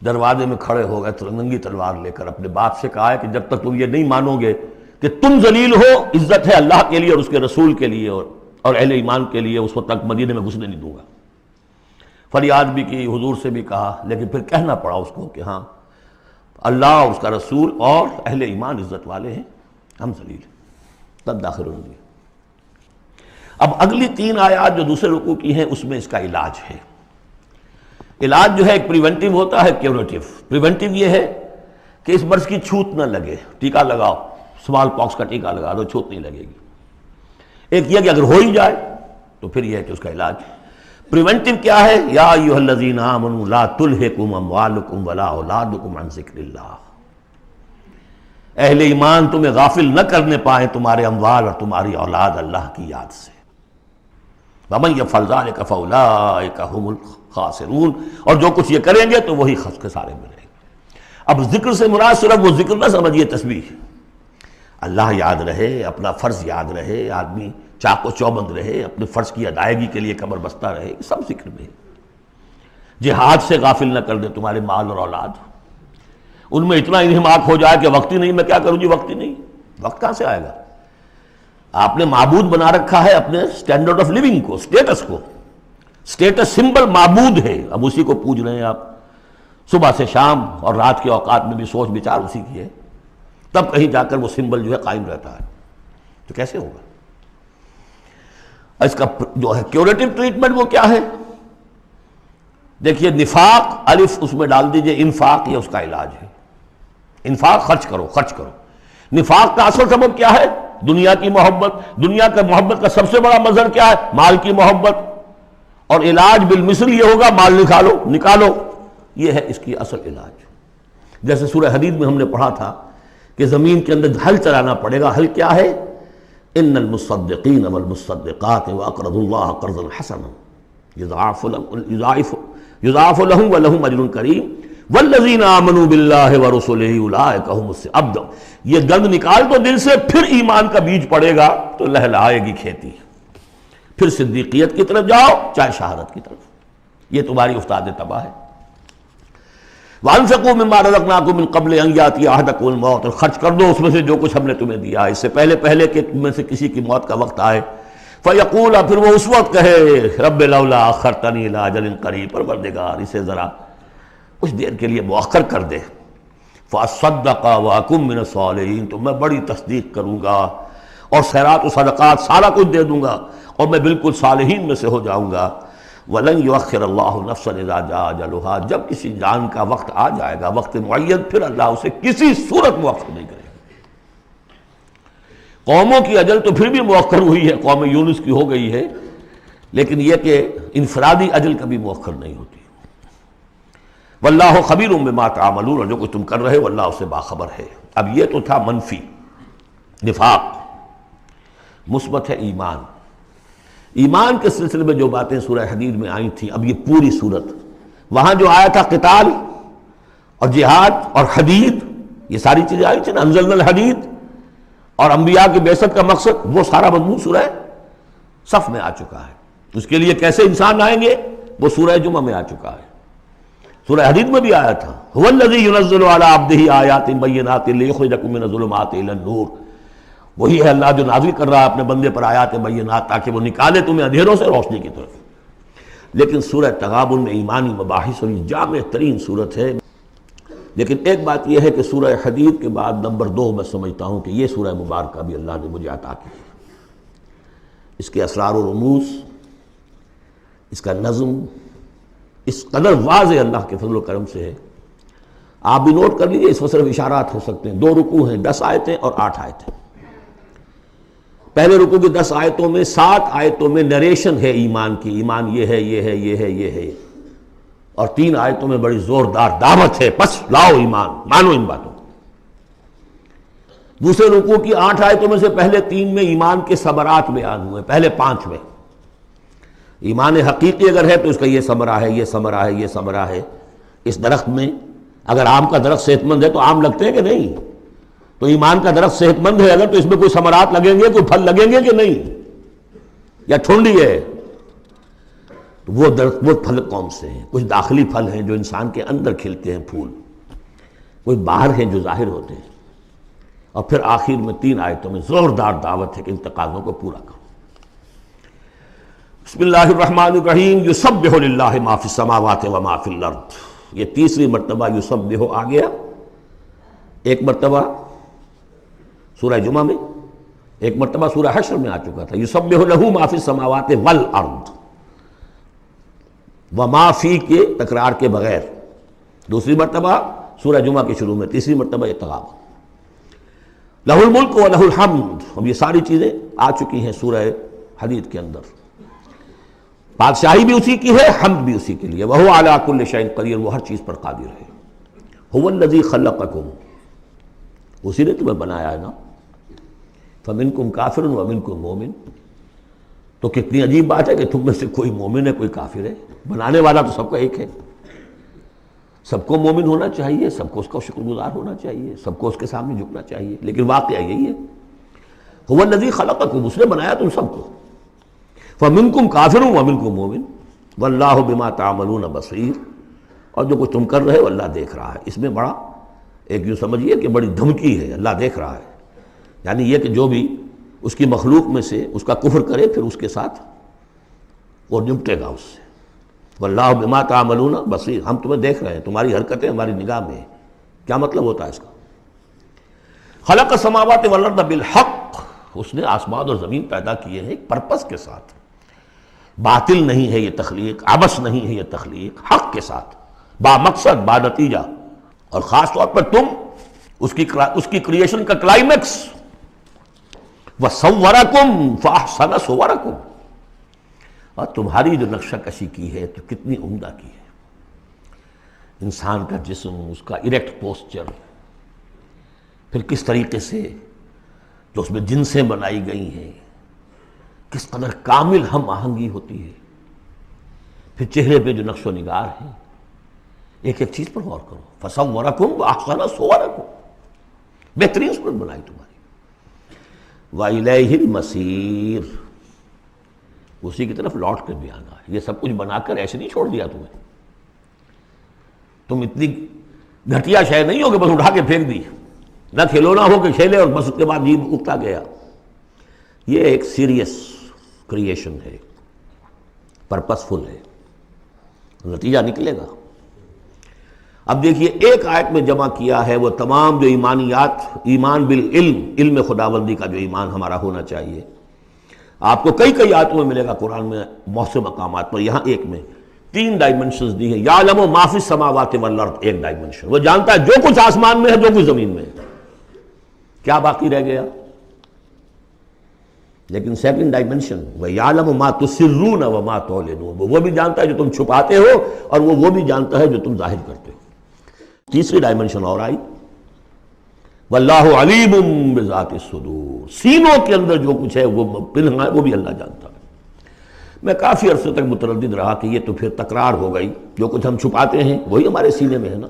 دروازے میں کھڑے ہو گئے ننگی تلوار لے کر، اپنے باپ سے کہا ہے کہ جب تک تم یہ نہیں مانو گے کہ تم ذلیل ہو، عزت ہے اللہ کے لیے اور اس کے رسول کے لیے اور اہل ایمان کے لیے، اس وقت تک مدینے میں گھسنے نہیں دوں گا۔ فریاد بھی کی، حضور سے بھی کہا، لیکن پھر کہنا پڑا اس کو کہ ہاں اللہ اور اس کا رسول اور اہل ایمان عزت والے ہیں، ہم ذلیل ہیں، تب داخل ہوں گے۔ اب اگلی 3 آیات جو دوسرے رکوع کی ہیں اس میں اس کا علاج ہے۔ علاج جو ہے ایک پریونٹیو ہوتا ہے، کیوریٹیو۔ پریونٹیو یہ ہے کہ اس مرض کی چھوت نہ لگے، ٹیکہ لگاؤ، سمال پاکس کا ٹیکہ لگا دو، چھوت نہیں لگے گی۔ ایک یہ کہ اگر ہو ہی جائے تو پھر یہ ہے کہ اس کا علاج۔ پریونٹیو کیا ہے؟ یا ایھا الذین آمنوا لا تلھکم اموالکم ولا اولادکم عن ذکر اللہ، اہل ایمان تمہیں غافل نہ کرنے پائیں تمہارے اموال اور تمہاری اولاد اللہ کی یاد سے۔ وَمَن يَفْعَلْ ذَلِكَ فَأُولَٰئِكَ هُمُ الْخَاسِرُونَ، اور جو کچھ یہ کریں گے تو وہی خسارے میں رہیں گے۔ اب ذکر سے مراد صرف وہ ذکر نہ سمجھیے تسبیح، اللہ یاد رہے، اپنا فرض یاد رہے، آدمی چاق و چوبند رہے، اپنے فرض کی ادائیگی کے لیے کمر بستہ رہے، یہ سب ذکر میں ہے۔ جہاد سے غافل نہ کر دے تمہارے مال اور اولاد، ان میں اتنا انہماک ہو جائے کہ وقت ہی نہیں، میں کیا کروں جی، وقت ہی نہیں، وقت کہاں سے آئے گا؟ آپ نے معبود بنا رکھا ہے اپنے سٹینڈرڈ آف لیونگ کو، سٹیٹس کو، سٹیٹس سمبل معبود ہے، اب اسی کو پوج رہے ہیں آپ صبح سے شام، اور رات کے اوقات میں بھی سوچ بچار اسی کی ہے۔ تب کہیں جا کر وہ سمبل جو ہے قائم رہتا ہے. تو کیسے ہوگا؟ اس کا جو ہے کیوریٹو ٹریٹمنٹ وہ کیا ہے؟ دیکھیے نفاق الف اس میں ڈال دیجئے، انفاق یہ اس کا علاج ہے. انفاق خرچ کرو، خرچ کرو. نفاق کا اصل سبب کیا ہے؟ دنیا کی محبت. دنیا کا محبت کا سب سے بڑا مظہر کیا ہے؟ مال کی محبت. اور علاج بالمثل یہ ہوگا مال نکالو. یہ ہے اس کی اصل علاج. جیسے سورہ حدید میں ہم نے پڑھا تھا کہ زمین کے اندر ہل چلانا پڑے گا. ہل کیا ہے؟ ان المصدقین والمصدقات واقرضوا اللہ قرضا حسنا یضاعف لهم ولهم اجر کریم والذین آمنوا باللہ ورسلہ اولئک هم الصادقون. یہ گند نکال دو دل سے، پھر ایمان کا بیج پڑے گا تو لہلائے گی کھیتی. پھر صدیقیت کی طرف جاؤ چاہے شہادت کی طرف. یہ تمہاری افتاد تباہ ہے. وَأَنفِقُوا مِمَّا رَزَقْنَاكُم مِّن قَبْلِ أَن يَأْتِيَ أَحَدَكُمُ الْمَوْتُ. اور خرچ کر دو اس میں سے جو کچھ ہم نے تمہیں دیا ہے، اس سے پہلے کہ تم میں سے کسی کی موت کا وقت آئے. فَيَقُولَ، پھر وہ اس وقت کہے رب لولا أَخَّرْتَنِي إِلَىٰ أَجَلٍ قَرِيبٍ، پروردگار اسے ذرا کچھ دیر کے لیے مؤخر کر دے. فَأَصَّدَّقَ وَأَكُن مِّنَ الصَّالِحِينَ، تو میں بڑی تصدیق کروں گا اور خیرات و صدقات سارا کچھ دے دوں گا اور میں بالکل صالحین میں سے ہو جاؤں گا. وَلَن يُؤَخِّرَ اللَّهُ نَفْسًا إِذَا جَاءَ أَجَلُهَا. جب کسی جان کا وقت آ جائے گا، وقت معین، پھر اللہ اسے کسی صورت مؤخر نہیں کرے گا. قوموں کی اجل تو پھر بھی مؤخر ہوئی ہے، قوم یونس کی ہو گئی ہے، لیکن یہ کہ انفرادی اجل کبھی مؤخر نہیں ہوتی. واللہ خبیر بما تعملون، اور جو کچھ تم کر رہے ہو اللہ اس سے باخبر ہے. اب یہ تو تھا منفی نفاق. مثبت ہے ایمان. ایمان کے سلسلے میں جو باتیں سورہ حدید میں آئی تھیں، اب یہ پوری صورت، وہاں جو آیا تھا قتال اور جہاد اور حدید، یہ ساری چیزیں آئی تھیں نا، انزلنا الحدید، اور انبیاء کی بعثت کا مقصد، وہ سارا مضمون سورہ صف میں آ چکا ہے. اس کے لیے کیسے انسان آئیں گے وہ سورہ جمعہ میں آ چکا ہے. سورہ حدید میں بھی آیا تھا هو الذی ينزل علی عبدہ آیات بینات لیخرجکم من الظلمات الی النور. وہی ہے اللہ جو نازل کر رہا ہے اپنے بندے پر آیات بینات تاکہ وہ نکالے تمہیں اندھیروں سے روشنی کی طرف. لیکن سورہ تغابن میں ایمانی مباحث اور جامع ترین صورت ہے. لیکن ایک بات یہ ہے کہ سورہ حدید کے بعد نمبر 2 میں سمجھتا ہوں کہ یہ سورہ مبارکہ بھی اللہ نے مجھے عطا کی. اس کے اسرار و رموز، اس کا نظم اس قدر واضح اللہ کے فضل و کرم سے ہے. آپ بھی نوٹ کر لیجئے، اس میں صرف اشارات ہو سکتے ہیں. 2 رکوع ہیں، 10 آیتیں اور 8 آیتیں. پہلے رکوع کی 10 آیتوں میں 7 آیتوں میں نریشن ہے ایمان کی، ایمان یہ ہے یہ ہے یہ ہے یہ ہے، اور 3 آیتوں میں بڑی زوردار دعوت ہے، بس لاؤ ایمان، مانو ان باتوں کو. دوسرے رکوع کی 8 آیتوں میں سے پہلے 3 میں ایمان کے ثمرات بیان ہوئے، پہلے 5 میں. ایمان حقیقی اگر ہے تو اس کا یہ ثمرہ ہے، یہ ثمرہ ہے، یہ ثمرہ ہے. اس درخت میں اگر آم کا درخت صحت مند ہے تو آم لگتے ہیں کہ نہیں؟ تو ایمان کا درخت صحت مند ہے اگر تو اس میں کوئی ثمرات لگیں گے، کوئی پھل لگیں گے کہ نہیں؟ یا ٹھنڈی ہے؟ تو وہ درخت، وہ پھل کون سے ہیں؟ کچھ داخلی پھل ہیں جو انسان کے اندر کھلتے ہیں پھول، کوئی باہر ہیں جو ظاہر ہوتے ہیں. اور پھر آخر میں 3 آیتوں میں زوردار دعوت ہے کہ ان تقاضوں کو پورا کرو. بسم اللہ الرحمن الرحیم. یسبح للہ ما فی السماوات و ما فی الارض. یہ تیسری مرتبہ یسبح آ گیا. ایک مرتبہ سورہ جمعہ میں، ایک مرتبہ سورہ حشر میں آ چکا تھا. یسبح لہ ما فی السماوات والارض، وما فی کے تکرار کے بغیر. دوسری مرتبہ سورہ جمعہ کے شروع میں، تیسری مرتبہ اتغاب. لہ الملک و لہ الحمد. اب یہ ساری چیزیں آ چکی ہیں سورہ حدید کے اندر. بادشاہی بھی اسی کی ہے، حمد بھی اسی کے لیے. وَهُوَ عَلَىٰ كُلِّ شَيْءٍ قَدِيرٌ، وہ ہر چیز پر قادر ہے. هُوَ الَّذِي خَلَقَكُمْ، اسی نے تمہیں بنایا ہے نا. فَمِنْكُمْ كَافِرٌ وَمِنْكُمْ مُؤْمِنٌ. تو کتنی عجیب بات ہے کہ تم میں سے کوئی مومن ہے کوئی کافر ہے. بنانے والا تو سب کا ایک ہے. سب کو مومن ہونا چاہیے، سب کو اس کا شکر گزار ہونا چاہیے، سب کو اس کے سامنے جھکنا چاہیے. لیکن واقعہ یہی ہے، هُوَ الَّذِي خَلَقَكُمْ، اس نے بنایا تم سب کو. فَمِنْكُمْ كَافِرٌ وَمِنْكُمْ مُؤْمِنٌ وَاللَّهُ بِمَا تَعْمَلُونَ بَصِيرٌ. اور جو کچھ تم کر رہے ہو اللہ دیکھ رہا ہے. اس میں بڑا ایک یوں سمجھیے کہ بڑی دھمکی ہے، اللہ دیکھ رہا ہے. یعنی یہ کہ جو بھی اس کی مخلوق میں سے اس کا کفر کرے پھر اس کے ساتھ وہ نمٹے گا اس سے. وَاللَّهُ بِمَا تَعْمَلُونَ بَصِيرٌ. ہم تمہیں دیکھ رہے ہیں، تمہاری حرکتیں ہماری نگاہ میں ہیں. کیا مطلب ہوتا ہے اس کا؟ خلق السماوات والارض بالحق، اس نے آسمان اور زمین پیدا کیے ہیں ایک پرپس کے ساتھ، باطل نہیں ہے یہ تخلیق، عبث نہیں ہے یہ تخلیق، حق کے ساتھ، با مقصد، با نتیجہ، اور خاص طور پر تم اس کی کریشن کا کلائمیکس، وَصَوَّرَكُمْ فَأَحْسَنَ صُوَرَكُمْ، اور تمہاری جو نقشہ کشی کی ہے تو کتنی عمدہ کی ہے، انسان کا جسم، اس کا اریکٹ پوسچر، پھر کس طریقے سے جو اس میں جنسیں بنائی گئی ہیں، کس قدر کامل ہم آہنگی ہوتی ہے، پھر چہرے پہ جو نقش و نگار ہے، ایک ایک چیز پر غور کرو، فَصَوَّرَكُمْ وَأَحْسَنَ صُوَرَكُمْ، بہترین صورت بنائی تمہاری، وَإِلَيْهِ الْمَصِيرُ، اسی کی طرف لوٹ کر بھی آنا ہے، یہ سب کچھ بنا کر ایسے نہیں چھوڑ دیا تمہیں، تم اتنی گھٹیا شے نہیں ہو کہ بس اٹھا کے پھینک دی، نہ کھلونا ہو کہ کھیلے اور بس اس کے بعد جی اگتا گیا، یہ ایک سیریس کریشن ہے، پرپسفل ہے، نتیجہ نکلے گا۔ اب دیکھیے ایک آیت میں جمع کیا ہے وہ تمام جو ایمانیات، ایمان بالعلم، علم خداوندی کا جو ایمان ہمارا ہونا چاہیے، آپ کو کئی کئی آیتوں میں ملے گا قرآن میں بہت سے مقامات پر، یہاں ایک میں 3 ڈائمنشنز دی ہیں، یعلم ما فی السماوات والارض، ایک ڈائمنشن، وہ جانتا ہے جو کچھ آسمان میں ہے جو کچھ زمین میں ہے، کیا باقی رہ گیا؟ لیکن سیکنڈ ڈائمنشن، وَيَعْلَمُ مَا تُسِرُّونَ وَمَا تُعْلِنُونَ، وہ بھی جانتا ہے جو تم چھپاتے ہو اور وہ بھی جانتا ہے جو تم ظاہر کرتے ہو۔ تیسری ڈائمنشن اور آئی، وَاللَّهُ عَلِيمٌ بِذَاتِ الصُّدُورِ، سینوں کے اندر جو کچھ ہے وہ پنہاں ہے، وہ بھی اللہ جانتا ہے۔ میں کافی عرصے تک متردد رہا کہ یہ تو پھر تکرار ہو گئی، جو کچھ ہم چھپاتے ہیں وہی ہمارے سینے میں ہے نا،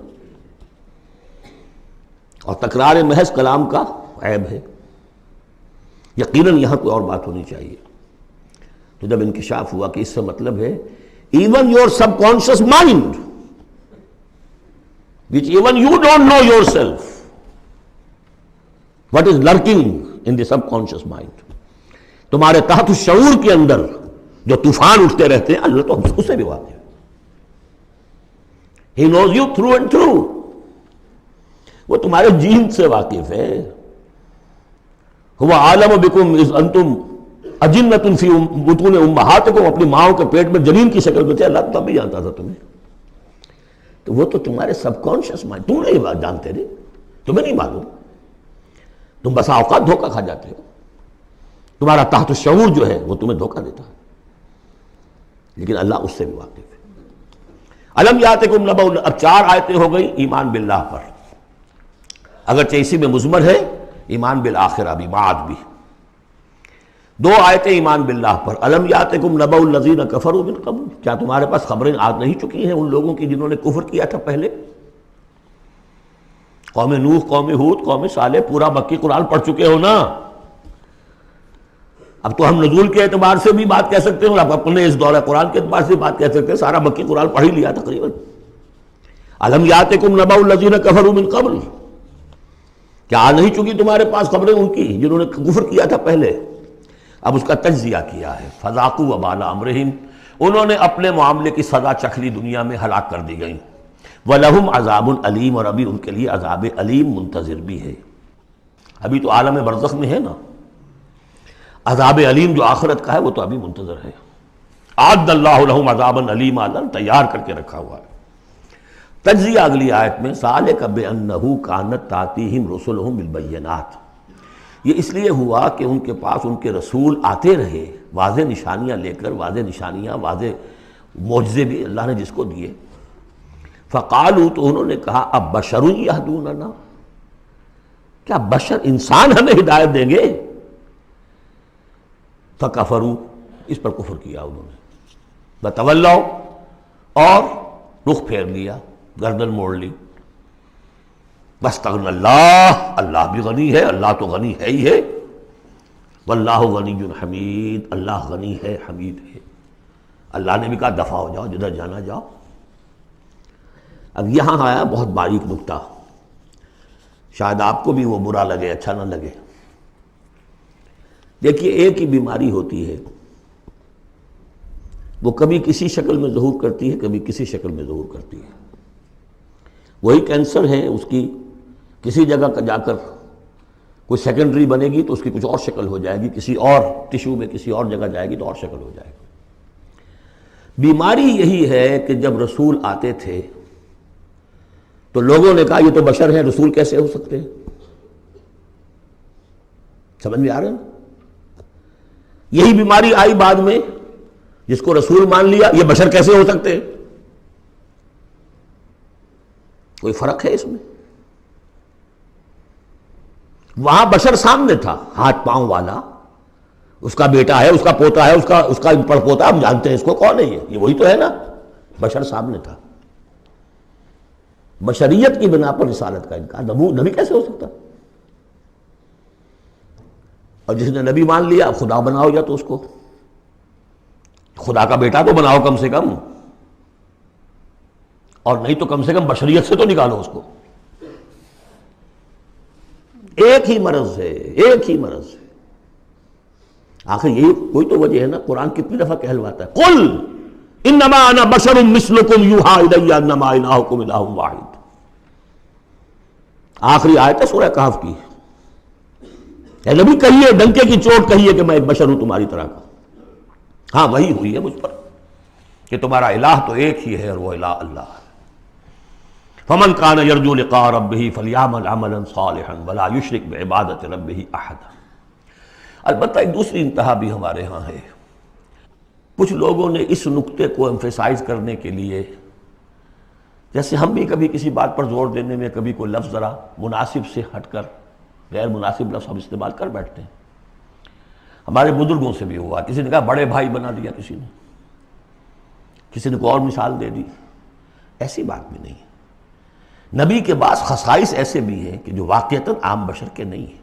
اور تکرار محض کلام کا عیب ہے، یقیناً یہاں کوئی اور بات ہونی چاہیے۔ تو جب انکشاف ہوا کہ اس سے مطلب ہے even your sub conscious mind which even you don't know yourself what is lurking in the subconscious mind، تمہارے تحت الشعور کے اندر جو طوفان اٹھتے رہتے ہیں اللہ تو اس سے بھی واقف ہے، he knows you through and through، وہ تمہارے جین سے واقف ہے، هو عالم بکم اذ انتم اجنۃ فی بطون امہاتکم، اپنی ماؤں کے پیٹ میں جنین کی شکل میں تھے، اللہ تب بھی جانتا تھا تمہیں، تو وہ تو تمہارے سب کانشیس مائنڈ، تم نہیں بات جانتے رہے، تمہیں نہیں معلوم، تم بسا اوقات دھوکہ کھا جاتے ہو، تمہارا تحت الشعور جو ہے وہ تمہیں دھوکہ دیتا ہے، لیکن اللہ اس سے بھی واقف ہے۔ الم یاتکم نبأ، اب 4 آیتیں ہو گئی ایمان باللہ پر، اگرچہ اسی میں مضمر ہے ایمان بالآخرہ بھی، بعد بھی، 2 آیتیں ایمان باللہ پر، الم یاتکم نبأ الذین کفروا من قبل، کیا تمہارے پاس خبریں آ نہیں چکی ہیں ان لوگوں کی جنہوں نے کفر کیا تھا پہلے؟ قوم نوح، قوم ہود، قوم صالح، پورا مکی قرآن پڑھ چکے ہو نا، اب تو ہم نزول کے اعتبار سے بھی بات کہہ سکتے ہیں اور اب اپنے اس دورہ قرآن کے اعتبار سے بات کہہ سکتے ہیں، سارا مکی قرآن پڑھ ہی لیا تقریباً۔ الم یاتکم نبأ الذین کفروا من قبل، کیا آ نہیں چکی تمہارے پاس خبریں ان کی جنہوں نے کفر کیا تھا پہلے؟ اب اس کا تجزیہ کیا ہے، فذاقوا وبال امرہم، انہوں نے اپنے معاملے کی سزا چکھ لی، دنیا میں ہلاک کر دی گئی، وَلَهُمْ عَذَابٌ عَلِيمٌ، اور ابھی ان کے لیے عذاب علیم منتظر بھی ہے، ابھی تو عالم برزخ میں ہے نا، عذاب علیم جو آخرت کا ہے وہ تو ابھی منتظر ہے، اعد اللہ لہم عذابا علیما، اللہ نے تیار کر کے رکھا ہوا ہے۔ تجزیہ اگلی آیت میں، ذالک بأنہ کانت تأتیہم رسلہم بالبینات، یہ اس لیے ہوا کہ ان کے پاس ان کے رسول آتے رہے واضح نشانیاں لے کر، واضح نشانیاں، واضح معجزے بھی اللہ نے جس کو دیے، فقالوا، تو انہوں نے کہا اب بشر یہدوننا، کیا بشر انسان ہمیں ہدایت دیں گے؟ فکفروا، اس پر کفر کیا انہوں نے، وتولوا، اور رخ پھیر لیا، گردن موڑ لی، واستغنى اللہ، اللہ بھی غنی ہے، اللہ تو غنی ہے ہی ہے، واللہ غنی حمید، اللہ غنی ہے، حمید ہے، اللہ نے بھی کہا دفع ہو جاؤ، جدھر جانا جاؤ۔ اب یہاں آیا بہت باریک نکتہ، شاید آپ کو بھی وہ برا لگے، اچھا نہ لگے۔ دیکھیے ایک ہی بیماری ہوتی ہے، وہ کبھی کسی شکل میں ظہور کرتی ہے، کبھی کسی شکل میں ظہور کرتی ہے، وہی کینسر ہے، اس کی کسی جگہ کا جا کر کوئی سیکنڈری بنے گی تو اس کی کچھ اور شکل ہو جائے گی، کسی اور ٹیشو میں کسی اور جگہ جائے گی تو اور شکل ہو جائے گی۔ بیماری یہی ہے کہ جب رسول آتے تھے تو لوگوں نے کہا یہ تو بشر ہیں، رسول کیسے ہو سکتے ہیں؟ سمجھ میں آ رہا ہے نا؟ یہی بیماری آئی بعد میں، جس کو رسول مان لیا یہ بشر کیسے ہو سکتے ہیں؟ کوئی فرق ہے اس میں؟ وہاں بشر سامنے تھا، ہاتھ پاؤں والا، اس کا بیٹا ہے، اس کا پوتا ہے، اس کا پڑپوتا، ہم جانتے ہیں اس کو، کون ہے یہ وہی تو ہے نا، بشر سامنے تھا۔ بشریت کی بنا پر رسالت کا انکار، نبی کیسے ہو سکتا؟ اور جس نے نبی مان لیا خدا بناؤ، یا تو اس کو خدا کا بیٹا تو بناؤ کم سے کم، اور نہیں تو کم سے کم بشریت سے تو نکالو اس کو۔ ایک ہی مرض ہے، ایک ہی مرض ہے۔ آخر یہی کوئی تو وجہ ہے نا، قرآن کتنی دفعہ کہلواتا ہے قل انما انا بشر مثلکم یوحی الی انما الہکم الہ واحد۔ آخری آیت ہے سورہ کہف کی، اے نبی کہیے، ڈنکے کی چوٹ کہیے کہ میں ایک بشر ہوں تمہاری طرح کا۔ ہاں وہی ہوئی ہے مجھ پر کہ تمہارا الہ تو ایک ہی ہے اور وہ الہ اللہ ہے۔ فمن کان یرجو لقاء ربہ فلیعمل عملا صالحا ولا یشرک بعبادۃ ربہ احدا۔ البتہ ایک دوسری انتہا بھی ہمارے ہاں ہے، کچھ لوگوں نے اس نقطے کو ایمفیسائز کرنے کے لیے، جیسے ہم بھی کبھی کسی بات پر زور دینے میں کبھی کوئی لفظ ذرا مناسب سے ہٹ کر غیر مناسب لفظ ہم استعمال کر بیٹھتے ہیں۔ ہمارے بزرگوں سے بھی ہوا، کسی نے کہا بڑے بھائی بنا دیا، کسی نے کوئی اور مثال دے دی۔ ایسی بات بھی نہیں ہے۔ نبی کے بعض خصائص ایسے بھی ہیں کہ جو واقعتاً عام بشر کے نہیں ہیں۔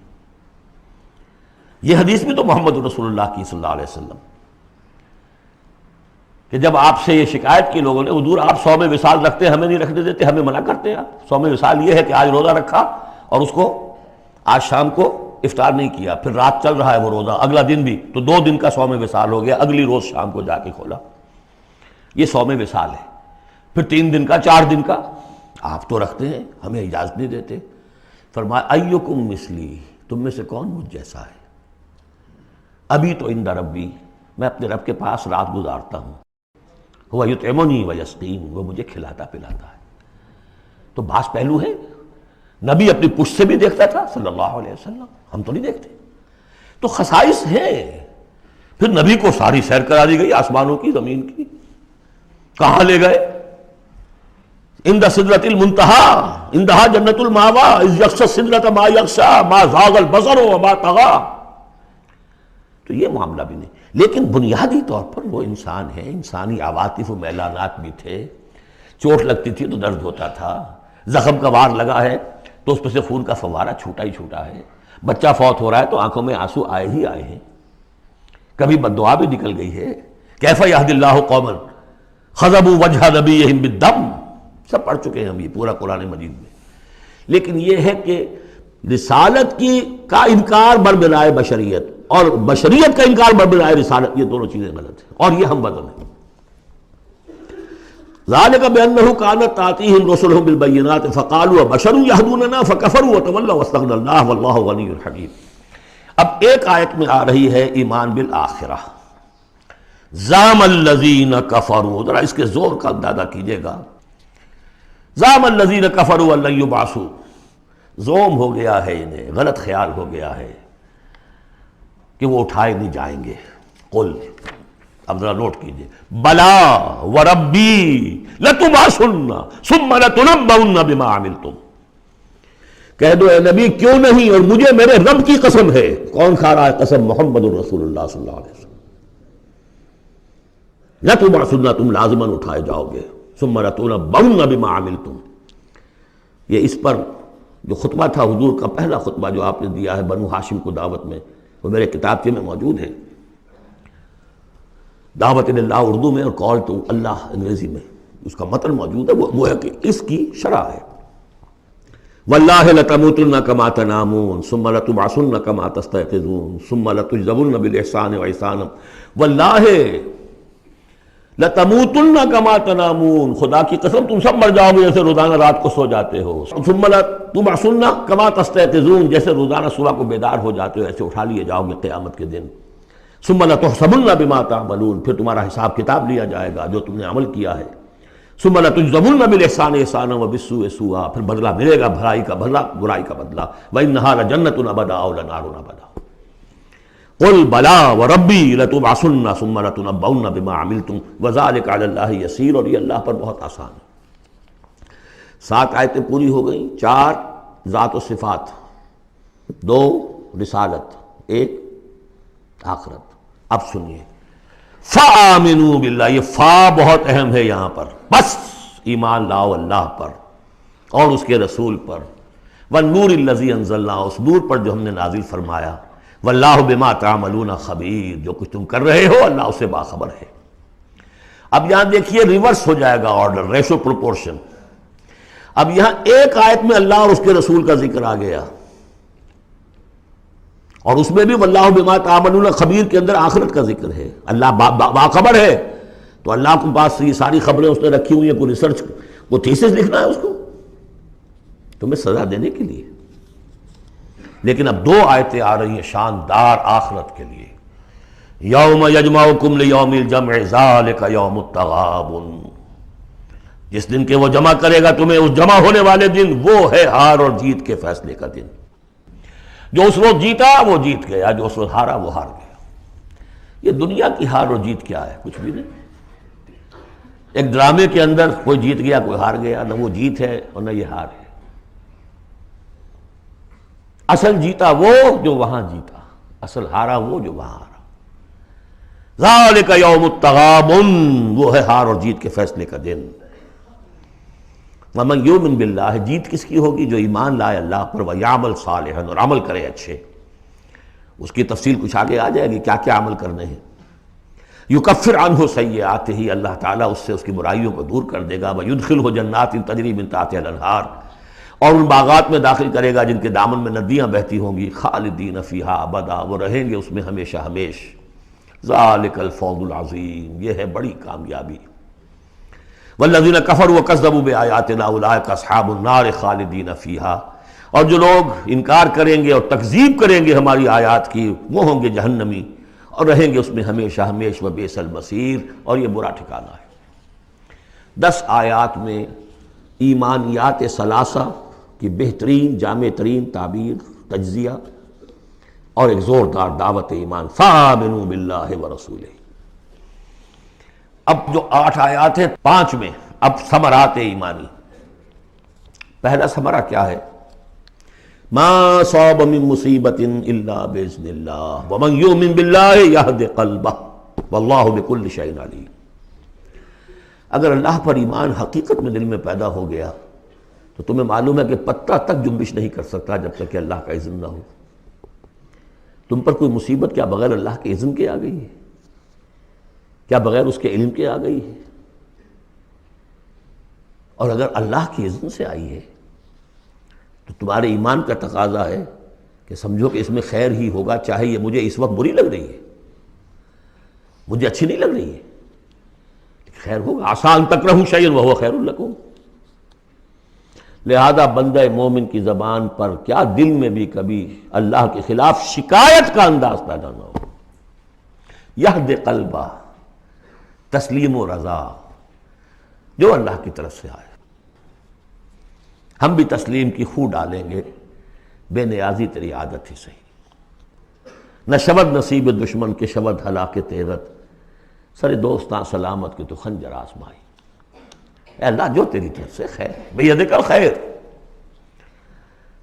یہ حدیث بھی تو محمد رسول اللہ کی صلی اللہ علیہ وسلم، کہ جب آپ سے یہ شکایت کی لوگوں نے، حضور آپ صوم وصال رکھتے ہیں، ہمیں نہیں رکھنے دیتے، ہمیں منع کرتے ہیں آپ۔ صوم وصال یہ ہے کہ آج روزہ رکھا اور اس کو آج شام کو افطار نہیں کیا، پھر رات چل رہا ہے وہ روزہ، اگلا دن بھی، تو 2 دن کا صوم وصال ہو گیا، اگلی روز شام کو جا کے کھولا، یہ صوم وصال ہے۔ پھر 3 دن کا، 4 دن کا آپ تو رکھتے ہیں، ہمیں اجازت نہیں دیتے۔ فرمایا ایکم مثلی، تم میں سے کون مجھ جیسا ہے؟ ابھی تو عند ربی، میں اپنے رب کے پاس رات گزارتا ہوں، ہوا یطعمنی ویسقین، وہ مجھے کھلاتا پلاتا ہے۔ تو بعض پہلو ہے، نبی اپنی پشت سے بھی دیکھتا تھا صلی اللہ علیہ وسلم، ہم تو نہیں دیکھتے۔ تو خصائص ہیں۔ پھر نبی کو ساری سیر کرا دی گئی، آسمانوں کی، زمین کی۔ کہاں لے گئے؟ عند سدرۃ المنتہی، عندہا جنت المأوی، اذ یغشی السدرۃ ما یغشی، ما زاغ البصر وما طغی۔ تو یہ معاملہ بھی نہیں، لیکن بنیادی طور پر وہ انسان ہے، انسانی عواطف و میلانات بھی تھے۔ چوٹ لگتی تھی تو درد ہوتا تھا، زخم کا وار لگا ہے تو اس پہ سے خون کا فوارہ چھوٹا ہی چھوٹا ہے، بچہ فوت ہو رہا ہے تو آنکھوں میں آنسو آئے ہی آئے ہیں، کبھی بد دعا بھی نکل گئی ہے۔ کیف یہدی اللہ قوما خضبوا وجہ نبیہم بالدم، سب پڑھ چکے ہیں ہم یہ پورا قرآن مجید میں۔ لیکن یہ ہے کہ رسالت کا انکار بربنائے بشریت اور بشریت کا انکار بربنائے رسالت، یہ دونوں چیزیں غلط ہیں، اور یہ ہم بدل ہیں۔ ذالک بأنہ کانت تأتیہم رسلہم بالبینات فقالوا بشر یہدوننا فکفروا وتولوا واستغنی اللہ واللہ غنی حکیم۔ اب ایک آیت میں آ رہی ہے ایمان بالآخرہ، زعم الذین کفروا، ذرا اس کے زور کا اندازہ کیجئے گا۔ زعم الذین کفروا ان لن یبعثوا، زوم ہو گیا ہے انہیں، غلط خیال ہو گیا ہے کہ وہ اٹھائے نہیں جائیں گے۔ قل، اب ذرا نوٹ کیجئے، بلا وربی لتبعثن ثم لتنبؤن بما عملتم، کہہ دو اے نبی کیوں نہیں، اور مجھے میرے رب کی قسم ہے۔ کون کھا رہا ہے قسم؟ محمد الرسول اللہ صلی اللہ علیہ وسلم۔ لتبعثن، تم لازماً اٹھائے جاؤ گے، ثم لتنبؤن بما عملتم۔ یہ اس پر جو خطبہ تھا حضور کا، پہلا خطبہ جو آپ نے دیا ہے بنو ہاشم کو دعوت میں، وہ میرے کتابچے میں موجود ہے، دعوت اللہ اردو میں اور کال ٹو اللہ انگریزی میں، اس کا متن موجود ہے، وہ ہے کہ اس کی شرح ہے۔ واللہ لتموتن کما تنامون ثم لتبعثن کما تستيقظون ثم لتجزون بالاحسان واحسانا، واللہ لَتَمُوتُنَّ كَمَا تَنَامُونَ، خدا کی قسم تم سب مر جاؤ گے جیسے روزانہ رات کو سو جاتے ہو. ثُمَّ لَتُبْعَثُنَّ كَمَا تَسْتَيْقِظُونَ، جیسے روزانہ صبح کو بیدار ہو جاتے ہو ایسے اٹھا لیے جاؤ گے قیامت کے دن. ثُمَّ لَتُحْسَبُنَّ بِمَا تَعْمَلُونَ، پھر تمہارا حساب کتاب لیا جائے گا جو تم نے عمل کیا ہے. ثُمَّ لَتُجْزَوُنَّ بِالْإِحْسَانِ إِحْسَانًا وَبِالسُّوءِ سُوءًا، پھر بدلہ ملے گا بھلائی کا بدلہ برائی کا بدلہ. وَإِنَّهَا لَجَنَّةٌ أَبَدًا أَوْ لَنَارٌ أَبَدًا. قُلْ بَلَىٰ وَرَبِّي لَتُبْعَثُنَّ ثُمَّ لَتُنَبَّؤُنَّ بِمَا عَمِلْتُمْ وَذَٰلِكَ عَلَى اللَّهِ يَسِيرٌ، اور یہ اللہ پر بہت آسان ہے. 7 آیتیں پوری ہو گئیں. 4 ذات و صفات، 2 رسالت، 1 آخرت. اب سنیے فَآمِنُوا بِاللَّهِ، یہ فا بہت اہم ہے یہاں پر. بس ایمان لاؤ اللہ پر اور اس کے رسول پر. وَالنُّورِ الَّذِي أَنزَلْنَا، اس نور پر جو ہم نے نازل فرمایا. وَاللَّهُ بِمَا تَعْمَلُونَ خَبِيرٌ، جو کچھ تم کر رہے ہو اللہ اسے باخبر ہے. اب یہاں دیکھیے ریورس ہو جائے گا آرڈر، ریشو پروپورشن. اب یہاں ایک آیت میں اللہ اور اس کے رسول کا ذکر آ گیا، اور اس میں بھی واللہ بما تعملون خبیر کے اندر آخرت کا ذکر ہے. اللہ باخبر ہے، تو اللہ کے پاس یہ ساری خبریں اس نے رکھی ہوئی ہیں. کوئی ریسرچ، وہ تھیسس لکھنا ہے اس کو تمہیں سزا دینے کے لیے. لیکن اب 2 آیتیں آ رہی ہیں شاندار آخرت کے لیے. یوم یجمعکم لیوم الجمع ذالک یوم التغابن، جس دن کہ وہ جمع کرے گا تمہیں اس جمع ہونے والے دن، وہ ہے ہار اور جیت کے فیصلے کا دن. جو اس روز جیتا وہ جیت گیا، جو اس روز ہارا وہ ہار گیا. یہ دنیا کی ہار اور جیت کیا ہے؟ کچھ بھی نہیں. ایک ڈرامے کے اندر کوئی جیت گیا کوئی ہار گیا، نہ وہ جیت ہے اور نہ یہ ہار ہے. اصل جیتا وہ جو وہاں جیتا، اصل ہارا وہ جو وہاں ہارا. ذالک یوم التغابن، وہ ہے ہار اور جیت کے فیصلے کا دن. ومن یؤمن باللہ، جیت کس کی ہوگی؟ جو ایمان لائے اللہ پر، ویعمل صالحا، اور عمل کرے اچھے. اس کی تفصیل کچھ آگے آ جائے گی کیا کیا عمل کرنے ہیں. یکفر عنہ سیئاتہ، اللہ تعالیٰ اس سے اس کی برائیوں کو دور کر دے گا. ویدخلہ جنات تجری من تحتہا الانہار، اور ان باغات میں داخل کرے گا جن کے دامن میں ندیاں بہتی ہوں گی. خالدین فیہا ابدا، وہ رہیں گے اس میں ہمیشہ ہمیش. ذالک الفوز العظیم، یہ ہے بڑی کامیابی. والذین کفروا وکذبوا بآیاتنا اولئک اصحاب النار خالدین فیہا، اور جو لوگ انکار کریں گے اور تکذیب کریں گے ہماری آیات کی، وہ ہوں گے جہنمی اور رہیں گے اس میں ہمیشہ ہمیش. وبئس المصیر، اور یہ برا ٹھکانہ ہے. 10 آیات میں ایمانیات ثلاثہ کی بہترین جامع ترین تعبیر، تجزیہ، اور ایک زوردار دعوت ایمان. فآمنوا باللہ ورسولہ. اب جو 8 آیات ہیں 5 میں اب ثمرات ایمانی. پہلا ثمرہ کیا ہے؟ ما صاب من مصیبت الا باذن اللہ ومن یؤمن باللہ یہد قلبہ واللہ بکل شیء علیم. اگر اللہ پر ایمان حقیقت میں دل میں پیدا ہو گیا تو تمہیں معلوم ہے کہ پتہ تک جنبش نہیں کر سکتا جب تک کہ اللہ کا اذن نہ ہو. تم پر کوئی مصیبت کیا بغیر اللہ کے اذن کے آ گئی ہے؟ کیا بغیر اس کے علم کے آ گئی ہے؟ اور اگر اللہ کی اذن سے آئی ہے تو تمہارے ایمان کا تقاضا ہے کہ سمجھو کہ اس میں خیر ہی ہوگا، چاہے یہ مجھے اس وقت بری لگ رہی ہے، مجھے اچھی نہیں لگ رہی ہے، خیر ہوگا. عسیٰ ان تکرہوا شیئا وہو خیر لکم. لہذا بندہ مومن کی زبان پر کیا دل میں بھی کبھی اللہ کے خلاف شکایت کا انداز پیدا نہ ہو. یہد قلبہ، تسلیم و رضا، جو اللہ کی طرف سے آئے. ہم بھی تسلیم کی خو ڈالیں گے، بے نیازی تیری عادت ہی صحیح. نہ شود نصیب دشمن کے شود ہلاک تیغت، سر دوستاں سلامت کے تو خنجر آزمائی. اے اللہ جو تیری طرف سے خیر، بیدک الخیر.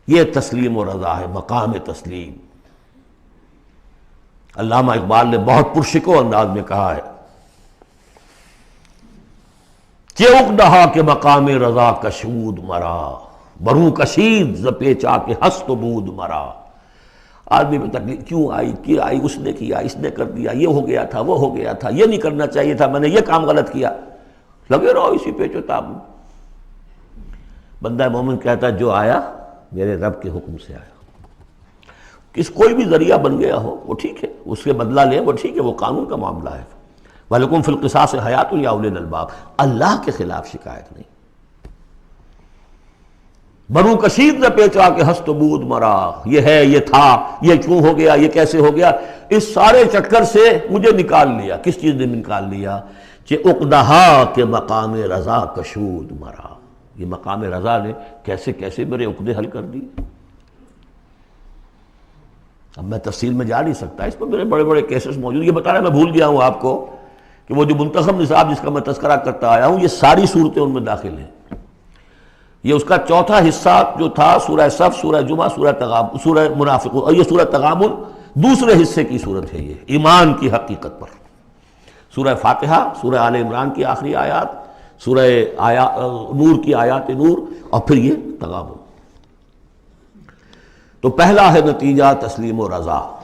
یہ تسلیم و رضا ہے، مقام تسلیم. علامہ اقبال نے بہت پرشکو انداز میں کہا ہے کہ اقدہا کے مقام رضا کشود مرا، بروں کشید ز پیچا کے ہست و بود مرا. آدمی میں تکلیف کیوں آئی، کیا آئی، اس نے کیا، اس نے کر دیا، یہ ہو گیا تھا، وہ ہو گیا تھا، یہ نہیں کرنا چاہیے تھا، میں نے یہ کام غلط کیا. لگے رہو اسی پیچ و تاب. بندہ مومن کہتا ہے جو آیا میرے رب کے حکم سے آیا. کوئی بھی ذریعہ بن گیا ہو وہ ٹھیک ہے، اس کے بدلہ لیں وہ ٹھیک ہے، وہ قانون کا معاملہ ہے. وَلَكُمْ فِي الْقِصَاصِ حَيَاةٌ يَا أُولِي الْأَلْبَابِ، اللہ کے خلاف شکایت نہیں۔ بنو کثیر نے پیچا کہ ہست بود مرا، یہ ہے، یہ تھا، یہ کیوں ہو گیا، یہ کیسے ہو گیا، اس سارے چکر سے مجھے نکال لیا۔ کس چیز نے نکال لیا؟ کہ عقدہا کے مقام رضا کشود مرا، یہ مقام رضا نے کیسے کیسے میرے عقدے حل کر دیے۔ اب میں تفصیل میں جا نہیں سکتا، اس پر میرے بڑے بڑے کیسز موجود۔ یہ بتا رہا میں بھول گیا ہوں آپ کو کہ وہ جو منتخب نصاب جس کا میں تذکرہ کرتا آیا ہوں، یہ ساری صورتیں ان میں داخل ہیں۔ یہ اس کا چوتھا حصہ جو تھا سورہ صف، سورہ جمعہ، سورہ تغابن، سورہ منافقون، اور یہ سورہ تغابن دوسرے حصے کی صورت ہے، یہ ایمان کی حقیقت پر۔ سورہ فاتحہ، سورہ آل عمران کی آخری آیات، سورہ نور کی آیات نور، اور پھر یہ تغابن۔ تو پہلا ہے نتیجہ تسلیم و رضا۔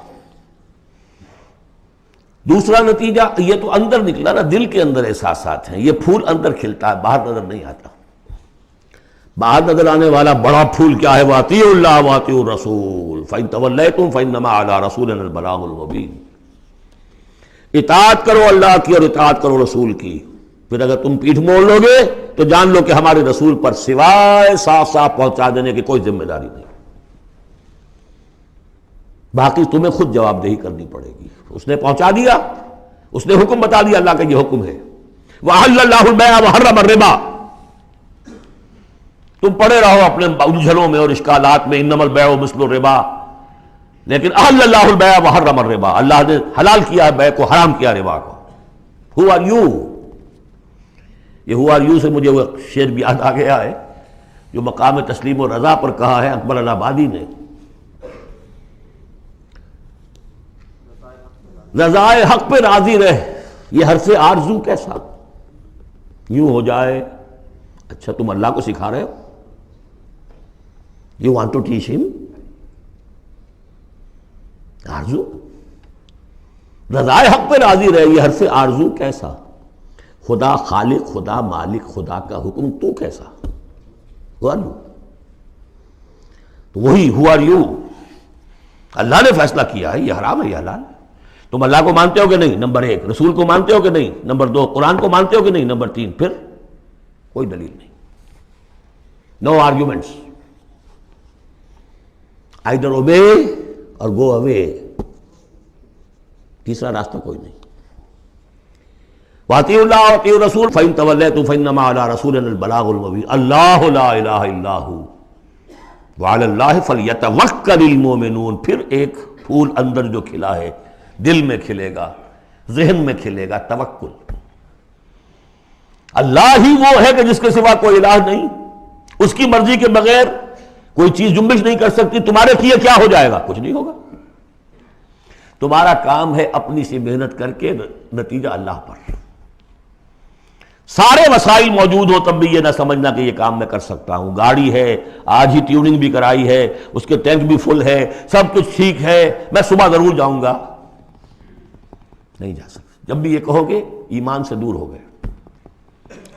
دوسرا نتیجہ، یہ تو اندر نکلا نا، دل کے اندر احساسات ہیں، یہ پھول اندر کھلتا ہے، باہر نظر نہیں آتا۔ باہر نظر آنے والا بڑا پھول کیا ہے؟ وَأَطِیعُوا اللَّهَ وَأَطِیعُوا الرَّسُولَ فَإِن تَوَلَّیْتُمْ فَإِنَّمَا عَلَىٰ رَسُولِنَا الْبَلَاغُ الْمُبِینُ۔ اطاعت کرو اللہ کی اور اطاعت کرو رسول کی، پھر اگر تم پیٹھ موڑ لو گے تو جان لو کہ ہمارے رسول پر سوائے صاف صاف پہنچا دینے کی کوئی ذمہ داری نہیں، باقی تمہیں خود جواب دہی کرنی پڑے گی۔ اس نے پہنچا دیا، اس نے حکم بتا دیا، اللہ کا یہ حکم ہے۔ وَأَحَلَّ اللَّهُ الْبَيْعَ وَحَرَّمَ الرِّبَا، تم پڑے رہو اپنے الجھنوں میں اور اشکالات میں، انما البیع مثل الربا، لیکن احل اللہ البیع وحرم الربا، اللہ نے حلال کیا ہے بیع کو، حرام کیا ربا کو۔ ہو آر یو، یہ ہو آر یو سے مجھے وہ شعر بھی یاد آ گیا ہے جو مقام تسلیم و رضا پر کہا ہے اکبر الہٰبادی نے۔ رضائے حق پہ راضی رہ، یہ حرف آرزو کیسا یوں ہو جائے۔ اچھا تم اللہ کو سکھا رہے ہو، You want to teach him؟ آرزو، رضائے حق پہ راضی رہے، یہ حرف آرزو کیسا؟ خدا خالق، خدا مالک، خدا کا حکم، تو کیسا؟ Who are you؟ تو وہی who are you، اللہ نے فیصلہ کیا ہے یہ حرام ہے یہ حلال ہے۔ تم اللہ کو مانتے ہو کہ نہیں؟ نمبر ایک۔ رسول کو مانتے ہو کہ نہیں؟ نمبر دو۔ قرآن کو مانتے ہو کہ نہیں؟ نمبر تین۔ پھر کوئی دلیل نہیں، نو arguments, either obey or go away، تیسرا راستہ کوئی نہیں۔ وَأَطِیعُوا اللَّهَ وَأَطِیعُوا الرَّسُولَ فَإِن تَوَلَّیْتُمْ فَإِنَّمَا عَلَىٰ رَسُولِنَا الْبَلَاغُ الْمُبِینُ اللَّهُ لَا إِلَٰهَ إِلَّا هُوَ وَعَلَى اللَّهِ فَلْيَتَوَکَّلِ الْمُؤْمِنُونَ۔ پھر ایک پھول اندر جو کھلا ہے، دل میں کھلے گا، ذہن میں کھلے گا، توکل۔ اللہ ہی وہ ہے کہ جس کے سوا کوئی الہ نہیں، اس کی مرضی کے بغیر کوئی چیز جنبش نہیں کر سکتی۔ تمہارے کیے کیا ہو جائے گا؟ کچھ نہیں ہوگا۔ تمہارا کام ہے اپنی سی محنت کر کے نتیجہ اللہ پر۔ سارے وسائل موجود ہو تب بھی یہ نہ سمجھنا کہ یہ کام میں کر سکتا ہوں۔ گاڑی ہے، آج ہی ٹیوننگ بھی کرائی ہے، اس کے ٹینک بھی فل ہے، سب کچھ ٹھیک ہے، میں صبح ضرور جاؤں گا، نہیں جا سکتے۔ جب بھی یہ کہو گے ایمان سے دور ہو گئے۔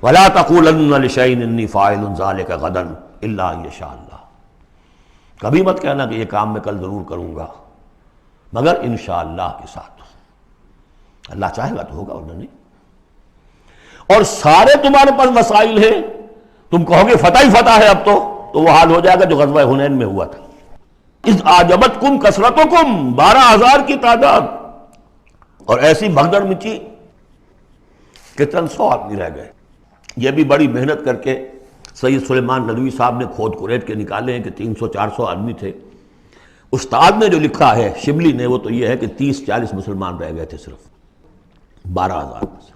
وَلَا تَقُولَنَّ لِشَيْءٍ إِنِّي فَاعِلٌ ذَلِكَ غَدًا إِلَّا أَن يَشَاءَ اللَّهُ، کبھی مت کہنا کہ یہ کام میں کل ضرور کروں گا مگر انشاءاللہ کے ساتھ، اللہ چاہے گا تو ہوگا ورنہ نہیں۔ اور سارے تمہارے پاس وسائل ہیں، تم کہو گے فتح ہی فتح ہے اب تو وہ حال ہو جائے گا جو غزوہ حنین میں ہوا تھا۔ اذ اعجبتکم کثرتکم، 12,000 کی تعداد، اور ایسی بھگدڑ مچی کہ چند 100 آدمی رہ گئے۔ یہ بھی بڑی محنت کر کے سید سلیمان ندوی صاحب نے کھود کریٹ کے نکالے ہیں کہ 300-400 آدمی تھے۔ استاد نے جو لکھا ہے شبلی نے وہ تو یہ ہے کہ 30-40 مسلمان رہ گئے تھے صرف 12,000 میں سے۔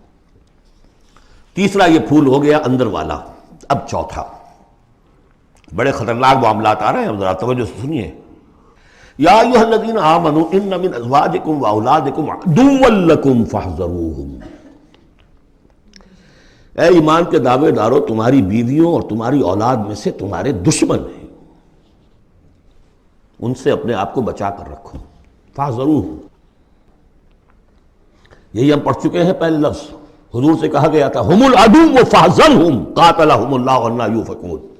تیسرا یہ پھول ہو گیا اندر والا۔ اب چوتھا، بڑے خطرناک معاملات آ رہے ہیں، ذرا توجہ سے سنیے۔ یا ایھا الذین آمنوا ان من ازواجکم واولادکم عدوا لکم فاحذروہم۔ اے ایمان کے دعوے دارو، تمہاری بیویوں اور تمہاری اولاد میں سے تمہارے دشمن ہیں، ان سے اپنے آپ کو بچا کر رکھو۔ فاحذروہم، یہی ہم پڑھ چکے ہیں پہلے لفظ، حضور سے کہا گیا تھا ہم العدو فاحذرہم قاتلہم اللہ انا یؤفکون۔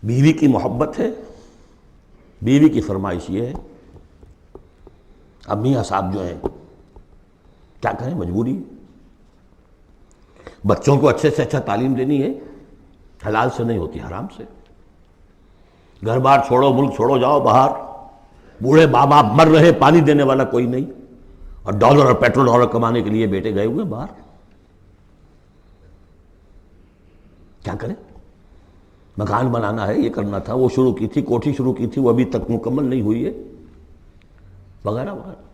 بیوی کی محبت ہے، بیوی کی فرمائش یہ ہے۔ اب میاں صاحب جو ہیں کہیں، مجبوری ہے۔ بچوں کو اچھے سے اچھا تعلیم دینی ہے، حلال سے نہیں ہوتی، حرام سے۔ گھر بار چھوڑو، ملک چھوڑو، جاؤ باہر، بوڑھے ماں باپ مر رہے، پانی دینے والا کوئی نہیں، اور ڈالر اور پیٹرول ڈالر کمانے کے لیے بیٹے گئے ہوئے باہر، کیا کریں؟ مکان بنانا ہے، یہ کرنا تھا، وہ شروع کی تھی، کوٹھی شروع کی تھی، وہ ابھی تک مکمل نہیں ہوئی ہے، وغیرہ وغیرہ۔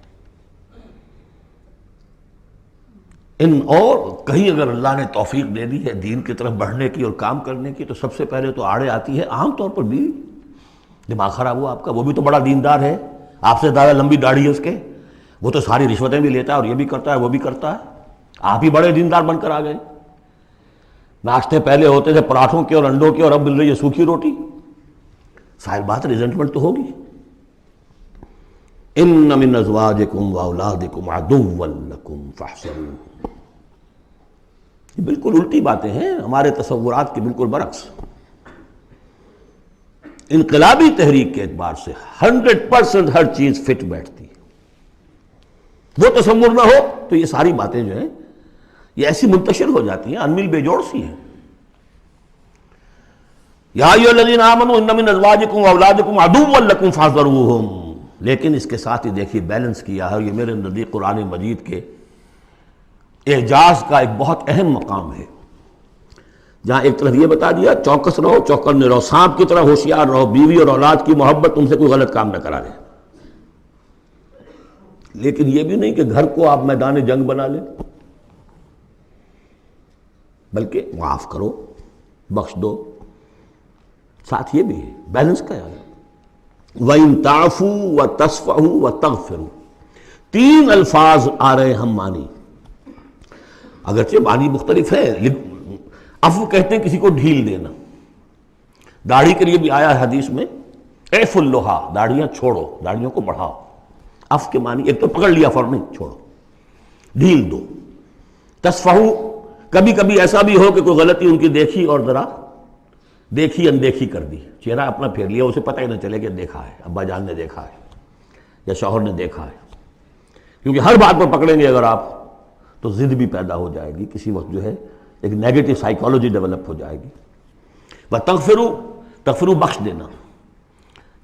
اور کہیں اگر اللہ نے توفیق دے دی ہے دین کی طرف بڑھنے کی اور کام کرنے کی، تو سب سے پہلے تو آڑے آتی ہے عام طور پر بیوی۔ دماغ خراب ہوا آپ کا، وہ بھی تو بڑا دیندار ہے، آپ سے زیادہ لمبی داڑھی ہے اس کے، وہ تو ساری رشوتیں بھی لیتا ہے اور یہ بھی کرتا ہے وہ بھی کرتا ہے، آپ ہی بڑے دیندار بن کر آ گئے۔ ناشتے پہلے ہوتے تھے پراٹھوں کے اور انڈوں کے، اور اب مل رہی ہے سوکھی روٹی، ظاہر بات ریزنٹمنٹ تو ہوگی۔ ان من ازواجکم واولادکم عدوا لکم فاحذروہ، یہ بالکل الٹی باتیں ہیں ہمارے تصورات کے بالکل برعکس۔ انقلابی تحریک کے اعتبار سے 100% ہر چیز فٹ بیٹھتی ہے، وہ تصور نہ ہو تو یہ ساری باتیں جو ہیں یہ ایسی منتشر ہو جاتی ہیں، انمل بے جوڑ سی ہیں۔ یا ایھا الذین آمنوا ان من ازواجکم واولادکم عدوا لکم فاحذروہم، لیکن اس کے ساتھ ہی دیکھیے بیلنس کیا ہے، یہ میرے نزدیک قرآن مجید کے اعجاز کا ایک بہت اہم مقام ہے، جہاں ایک طرف یہ بتا دیا چوکس رہو، چوکنے رہو، سانپ کی طرح ہوشیار رہو، بیوی اور اولاد کی محبت تم سے کوئی غلط کام نہ کرا دے، لیکن یہ بھی نہیں کہ گھر کو آپ میدان جنگ بنا لیں، بلکہ معاف کرو، بخش دو، ساتھ یہ بھی ہے بیلنس کا ہے۔ وَإِن تَعْفُوا وَتَصْفَحُوا وَتَغْفِرُوا، تین الفاظ آ رہے ہم معنی، اگرچہ معنی مختلف ہے۔ عفو کہتے ہیں کسی کو ڈھیل دینا، داڑھی کے لیے بھی آیا ہے حدیث میں، اعف اللحا، داڑھیاں چھوڑو، داڑھیوں کو بڑھاؤ۔ عفو کے معنی ایک تو پکڑ لیا فوراً نہیں، چھوڑو، ڈھیل دو۔ تصفحو، کبھی کبھی ایسا بھی ہو کہ کوئی غلطی ان کی دیکھی اور ذرا دیکھی اندیکھی کر دی، چہرہ اپنا پھیر لیا، اسے پتہ ہی نہ چلے کہ دیکھا ہے، ابا جان نے دیکھا ہے یا شوہر نے دیکھا ہے، کیونکہ ہر بات پر پکڑیں گے اگر آپ تو ضد بھی پیدا ہو جائے گی، کسی وقت جو ہے ایک نیگیٹو سائیکالوجی ڈیولپ ہو جائے گی۔ وَتَغْفِرُوا، تغفروا بخش دینا،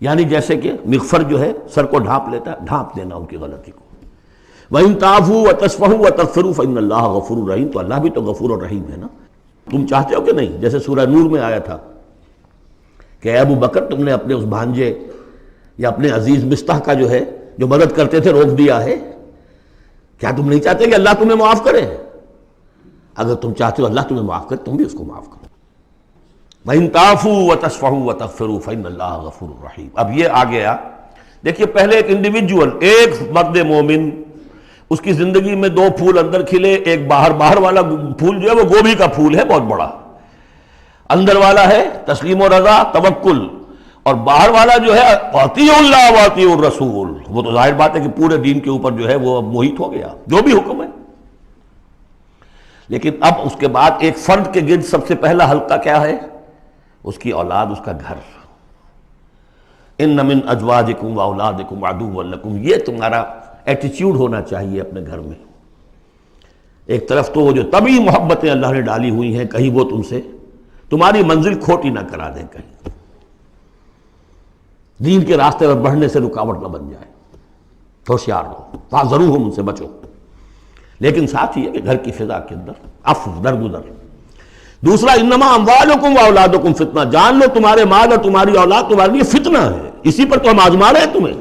یعنی جیسے کہ مغفر جو ہے سر کو ڈھانپ لیتا ہے، ڈھانپ دینا ان کی غلطی کو۔ وَإِن تَعْفُوا وَتَصْفَحُوا وَتَغْفِرُوا فَإِنَّ اللَّهَ غَفُورٌ رَحِيمٌ، تو اللہ بھی تو غفور اور رحیم ہے نا۔ تم چاہتے ہو کہ نہیں، جیسے سورہ نور میں آیا تھا کہ اے ابو بکر تم نے اپنے اس بھانجے یا اپنے عزیز مصطح کا جو ہے جو مدد کرتے تھے روک دیا ہے، کیا تم نہیں چاہتے کہ اللہ تمہیں معاف کرے؟ اگر تم چاہتے ہو اللہ تمہیں معاف کرے، تم بھی اس کو معاف کرو۔ وَإِن تَعْفُوا وَتَصْفَحُوا وَتَغْفِرُوا فَإِنَّ اللَّهَ غَفُورٌ رَحِيمٌ۔ اب یہ آ گیا، دیکھیے پہلے ایک انڈیویجول، ایک مرد مومن، اس کی زندگی میں دو پھول اندر کھلے، ایک باہر والا پھول جو ہے وہ گوبھی کا پھول ہے بہت بڑا، اندر والا ہے تسلیم و رضا، توکل، اور باہر والا جو ہے اطیعوا اللہ واطیعوا الرسول، وہ تو ظاہر بات ہے کہ پورے دین کے اوپر جو ہے وہ اب محیط ہو گیا، جو بھی حکم ہے۔ لیکن اب اس کے بعد ایک فرد کے گرد سب سے پہلا حلقہ کیا ہے؟ اس کی اولاد، اس کا گھر۔ ان من ازواجکم واولادکم عدوا لکم، یہ تمہارا ایٹیچیوڈ ہونا چاہیے اپنے گھر میں۔ ایک طرف تو وہ جو طبعی محبتیں اللہ نے ڈالی ہوئی ہیں، کہیں وہ تم سے تمہاری منزل کھوٹی نہ کرا دیں، کہیں دین کے راستے پر بڑھنے سے رکاوٹ نہ بن جائے، ہوشیار رہو، فاحذروہم، ان سے بچو۔ لیکن ساتھ ہی ہے کہ گھر کی فضا کے اندر عفو، درگزر۔ دوسرا انما اموالکم واولادکم فتنہ، جان لو تمہارے مال اور تمہاری اولاد تمہارے لیے فتنہ ہے، اسی پر تو ہم آزما رہے ہیں تمہیں۔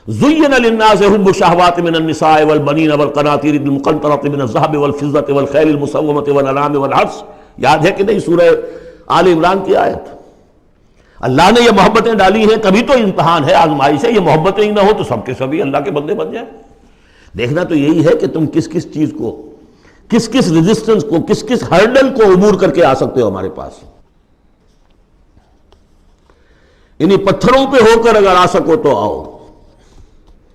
زین للناس حب الشہوات من النساء والبنین والقناطیر المقنطرۃ من الذهب والفضة والخیل المسومۃ والانعام والحرث، یاد ہے کہ نہیں سورہ آل عمران کی آیت؟ اللہ نے یہ محبتیں ڈالی ہیں، تبھی تو امتحان ہے، آزمائش ہے، یہ محبتیں ہی نہ ہو تو سب کے سبھی اللہ کے بندے بن جائیں۔ دیکھنا تو یہی ہے کہ تم کس کس چیز کو، کس کس ریزسٹنس کو، کس کس ہرڈل کو عبور کر کے آ سکتے ہو ہمارے پاس۔ انہی پتھروں پہ ہو کر اگر آ سکو تو آؤ،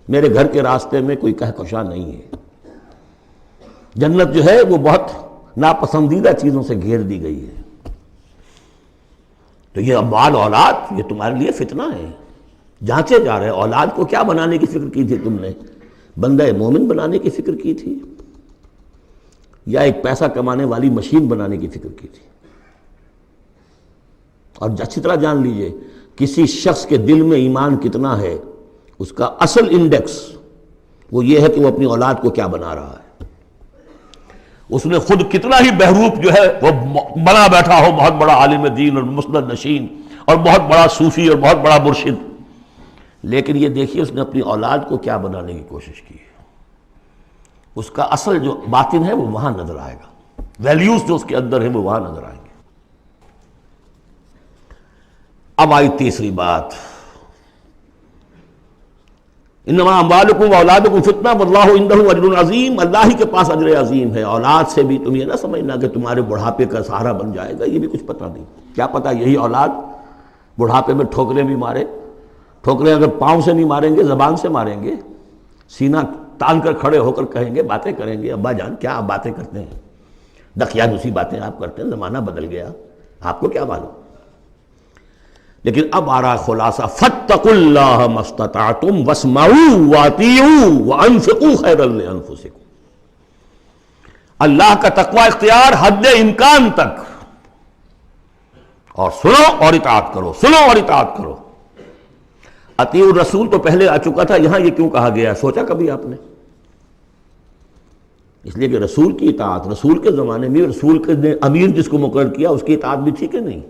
میرے گھر کے راستے میں کوئی کہکشاں نہیں ہے۔ جنت جو ہے وہ بہت ناپسندیدہ چیزوں سے گھیر دی گئی ہے، تو یہ اموال اولاد یہ تمہارے لیے فتنہ ہے، جانچے جا رہے ہیں۔ اولاد کو کیا بنانے کی فکر کی تھی تم نے؟ بندہ مومن بنانے کی فکر کی تھی یا ایک پیسہ کمانے والی مشین بنانے کی فکر کی تھی؟ اور اچھی طرح جان لیجئے کسی شخص کے دل میں ایمان کتنا ہے اس کا اصل انڈیکس وہ یہ ہے کہ وہ اپنی اولاد کو کیا بنا رہا ہے، اس نے خود کتنا ہی بہروپ جو ہے وہ بنا بیٹھا ہو، بہت بڑا عالم دین اور مسند نشین اور بہت بڑا صوفی اور بہت بڑا مرشد، لیکن یہ دیکھیے اس نے اپنی اولاد کو کیا بنانے کی کوشش کی ہے، اس کا اصل جو باطن ہے وہ وہاں نظر آئے گا، ویلیوز جو اس کے اندر ہیں وہ وہاں نظر آئیں گے۔ اب آئی تیسری بات، انما اموالکم و اولادکم فتنہ واللہ عندہ اجر عظیم، اللہ ہی کے پاس اجر عظیم ہے۔ اولاد سے بھی تم یہ نہ سمجھنا کہ تمہارے بڑھاپے کا سہارا بن جائے گا، یہ بھی کچھ پتہ نہیں، کیا پتہ یہی اولاد بڑھاپے میں ٹھوکریں بھی مارے، ٹھوکریں اگر پاؤں سے نہیں ماریں گے زبان سے ماریں گے، سینہ تان کر کھڑے ہو کر کہیں گے، باتیں کریں گے، ابا جان کیا آپ باتیں کرتے ہیں، دقیانوسی باتیں آپ کرتے ہیں، زمانہ بدل گیا، آپ کو کیا معلوم۔ لیکن اب آ رہا خلاصہ، فاتقوا اللہ ما استطعتم واسمعوا واطیعوا وانفقوا خیرا لانفسکم، اللہ کا تقوی اختیار حد امکان تک، اور سنو اور اطاعت کرو، سنو اور اطاعت کرو۔ اطیعوا الرسول تو پہلے آ چکا تھا، یہاں یہ کیوں کہا گیا، سوچا کبھی آپ نے؟ اس لیے کہ رسول کی اطاعت، رسول کے زمانے میں رسول کے امیر جس کو مقرر کیا اس کی اطاعت بھی تھی کہ نہیں؟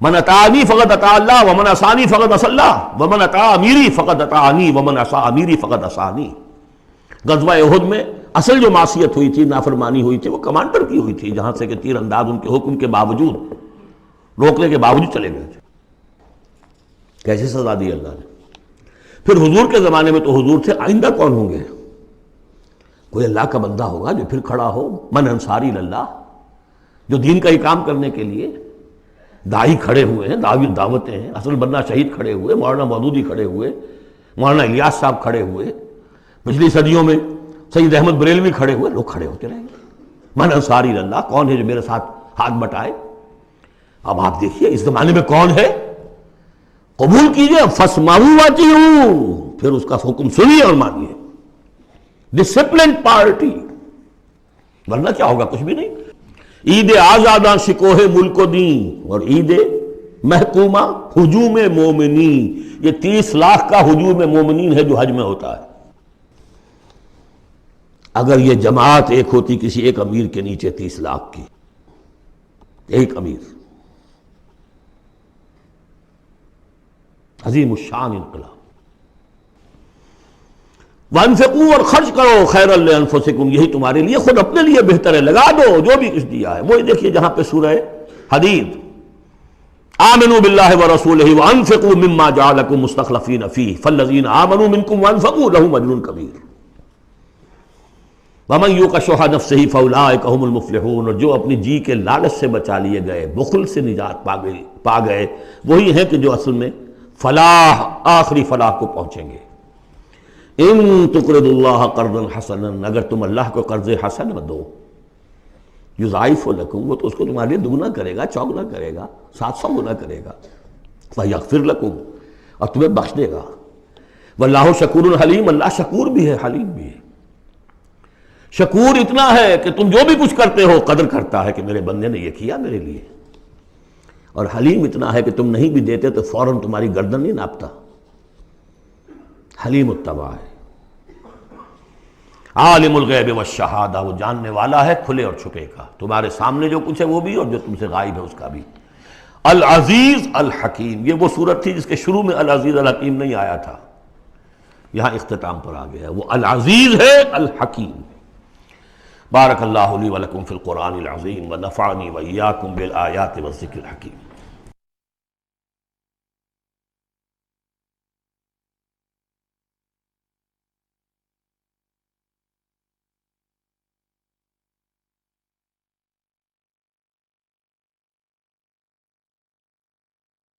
من اطاعنی فقد اطاع اللہ ومن عصانی فقد عصی اللہ ومن اطاع امیری فقد اطاعنی ومن عصی امیری فقد عصانی۔ غزوہ احد میں اصل جو معصیت ہوئی تھی، نافرمانی ہوئی تھی، وہ کمانڈر کی ہوئی تھی، جہاں سے کہ تیر انداز ان کے حکم کے باوجود، روکنے کے باوجود چلے گئے تھے۔ کیسے سزا دی اللہ نے۔ پھر حضور کے زمانے میں تو حضور تھے، آئندہ کون ہوں گے؟ کوئی اللہ کا بندہ ہوگا جو پھر کھڑا ہو، من انصاری اللہ، جو دین کا ہی کام کرنے کے لیے داعی کھڑے ہوئے ہیں، دعوتیں ہیں، اصل بندہ شہید کھڑے ہوئے، مولانا مودودی کھڑے ہوئے، مولانا الیاس صاحب کھڑے ہوئے، پچھلی صدیوں میں سید احمد بریلوی کھڑے ہوئے، لوگ کھڑے ہوتے رہیں گے۔ من انصاری اللہ، کون ہے جو میرے ساتھ ہاتھ بٹائے؟ اب آپ دیکھیے اس زمانے میں کون ہے، قبول کیجئے، فاسمعوا واطیعوا، پھر اس کا حکم سنیے اور مانیے، ڈسپلن پارٹی، ورنہ کیا ہوگا؟ کچھ بھی نہیں۔ عید آزاداں شکوہ ملک و دین اور عید محکومہ ہجوم مومنین، یہ 30 لاکھ کا ہجوم مومنین ہے جو حج میں ہوتا ہے۔ اگر یہ جماعت ایک ہوتی کسی ایک امیر کے نیچے 30 لاکھ کی، ایک امیر، عظیم الشان انقلاب۔ وانفقوا، اور خرچ کرو، خیرا لانفسکم، یہی تمہارے لیے، خود اپنے لیے بہتر ہے، لگا دو جو بھی کچھ دیا ہے۔ وہی دیکھیے جہاں پہ سورہ حدید، آمنوا باللہ ورسولہ وانفقوا مما جعلکم مستخلفین فیہ فالذین آمنوا منکم وانفقوا لہم اجر کبیر ومن یوق شح نفسہ فاولئک ھم المفلحون، اور جو اپنی جی کے لالچ سے بچا لیے گئے، بخل سے نجات پا گئے، وہی ہیں کہ جو اصل میں فلاح، آخری فلاح کو پہنچیں گے۔ ان تقرضوا اللہ قرضا حسنا، اگر تم اللہ کو قرض حسن دو، یضاعف لکم، وہ تو اس کو تمہارے لیے دگنا کرے گا، چوگنا کرے گا، 700 گنا کرے گا، فیغفر لکم، اور تمہیں بخش دے گا۔ واللہ شکور حلیم، اللہ شکور بھی ہے، حلیم بھی ہے۔ شکور اتنا ہے کہ تم جو بھی کچھ کرتے ہو قدر کرتا ہے کہ میرے بندے نے یہ کیا میرے لیے، اور حلیم اتنا ہے کہ تم نہیں بھی دیتے تو فوراً تمہاری گردن نہیں ناپتا، حلیم التبع ہے۔ عالم الغیب والشہادہ، وہ جاننے والا ہے کھلے اور چھپے کا، تمہارے سامنے جو کچھ ہے وہ بھی اور جو تم سے غائب ہے اس کا بھی۔ العزیز الحکیم، یہ وہ صورت تھی جس کے شروع میں العزیز الحکیم نہیں آیا تھا، یہاں اختتام پر آ گیا، وہ العزیز ہے الحکیم۔ بارک اللہ لی ولکم فی القرآن العظیم ونفعنی وإیاکم بالآیات والذکر الحکیم۔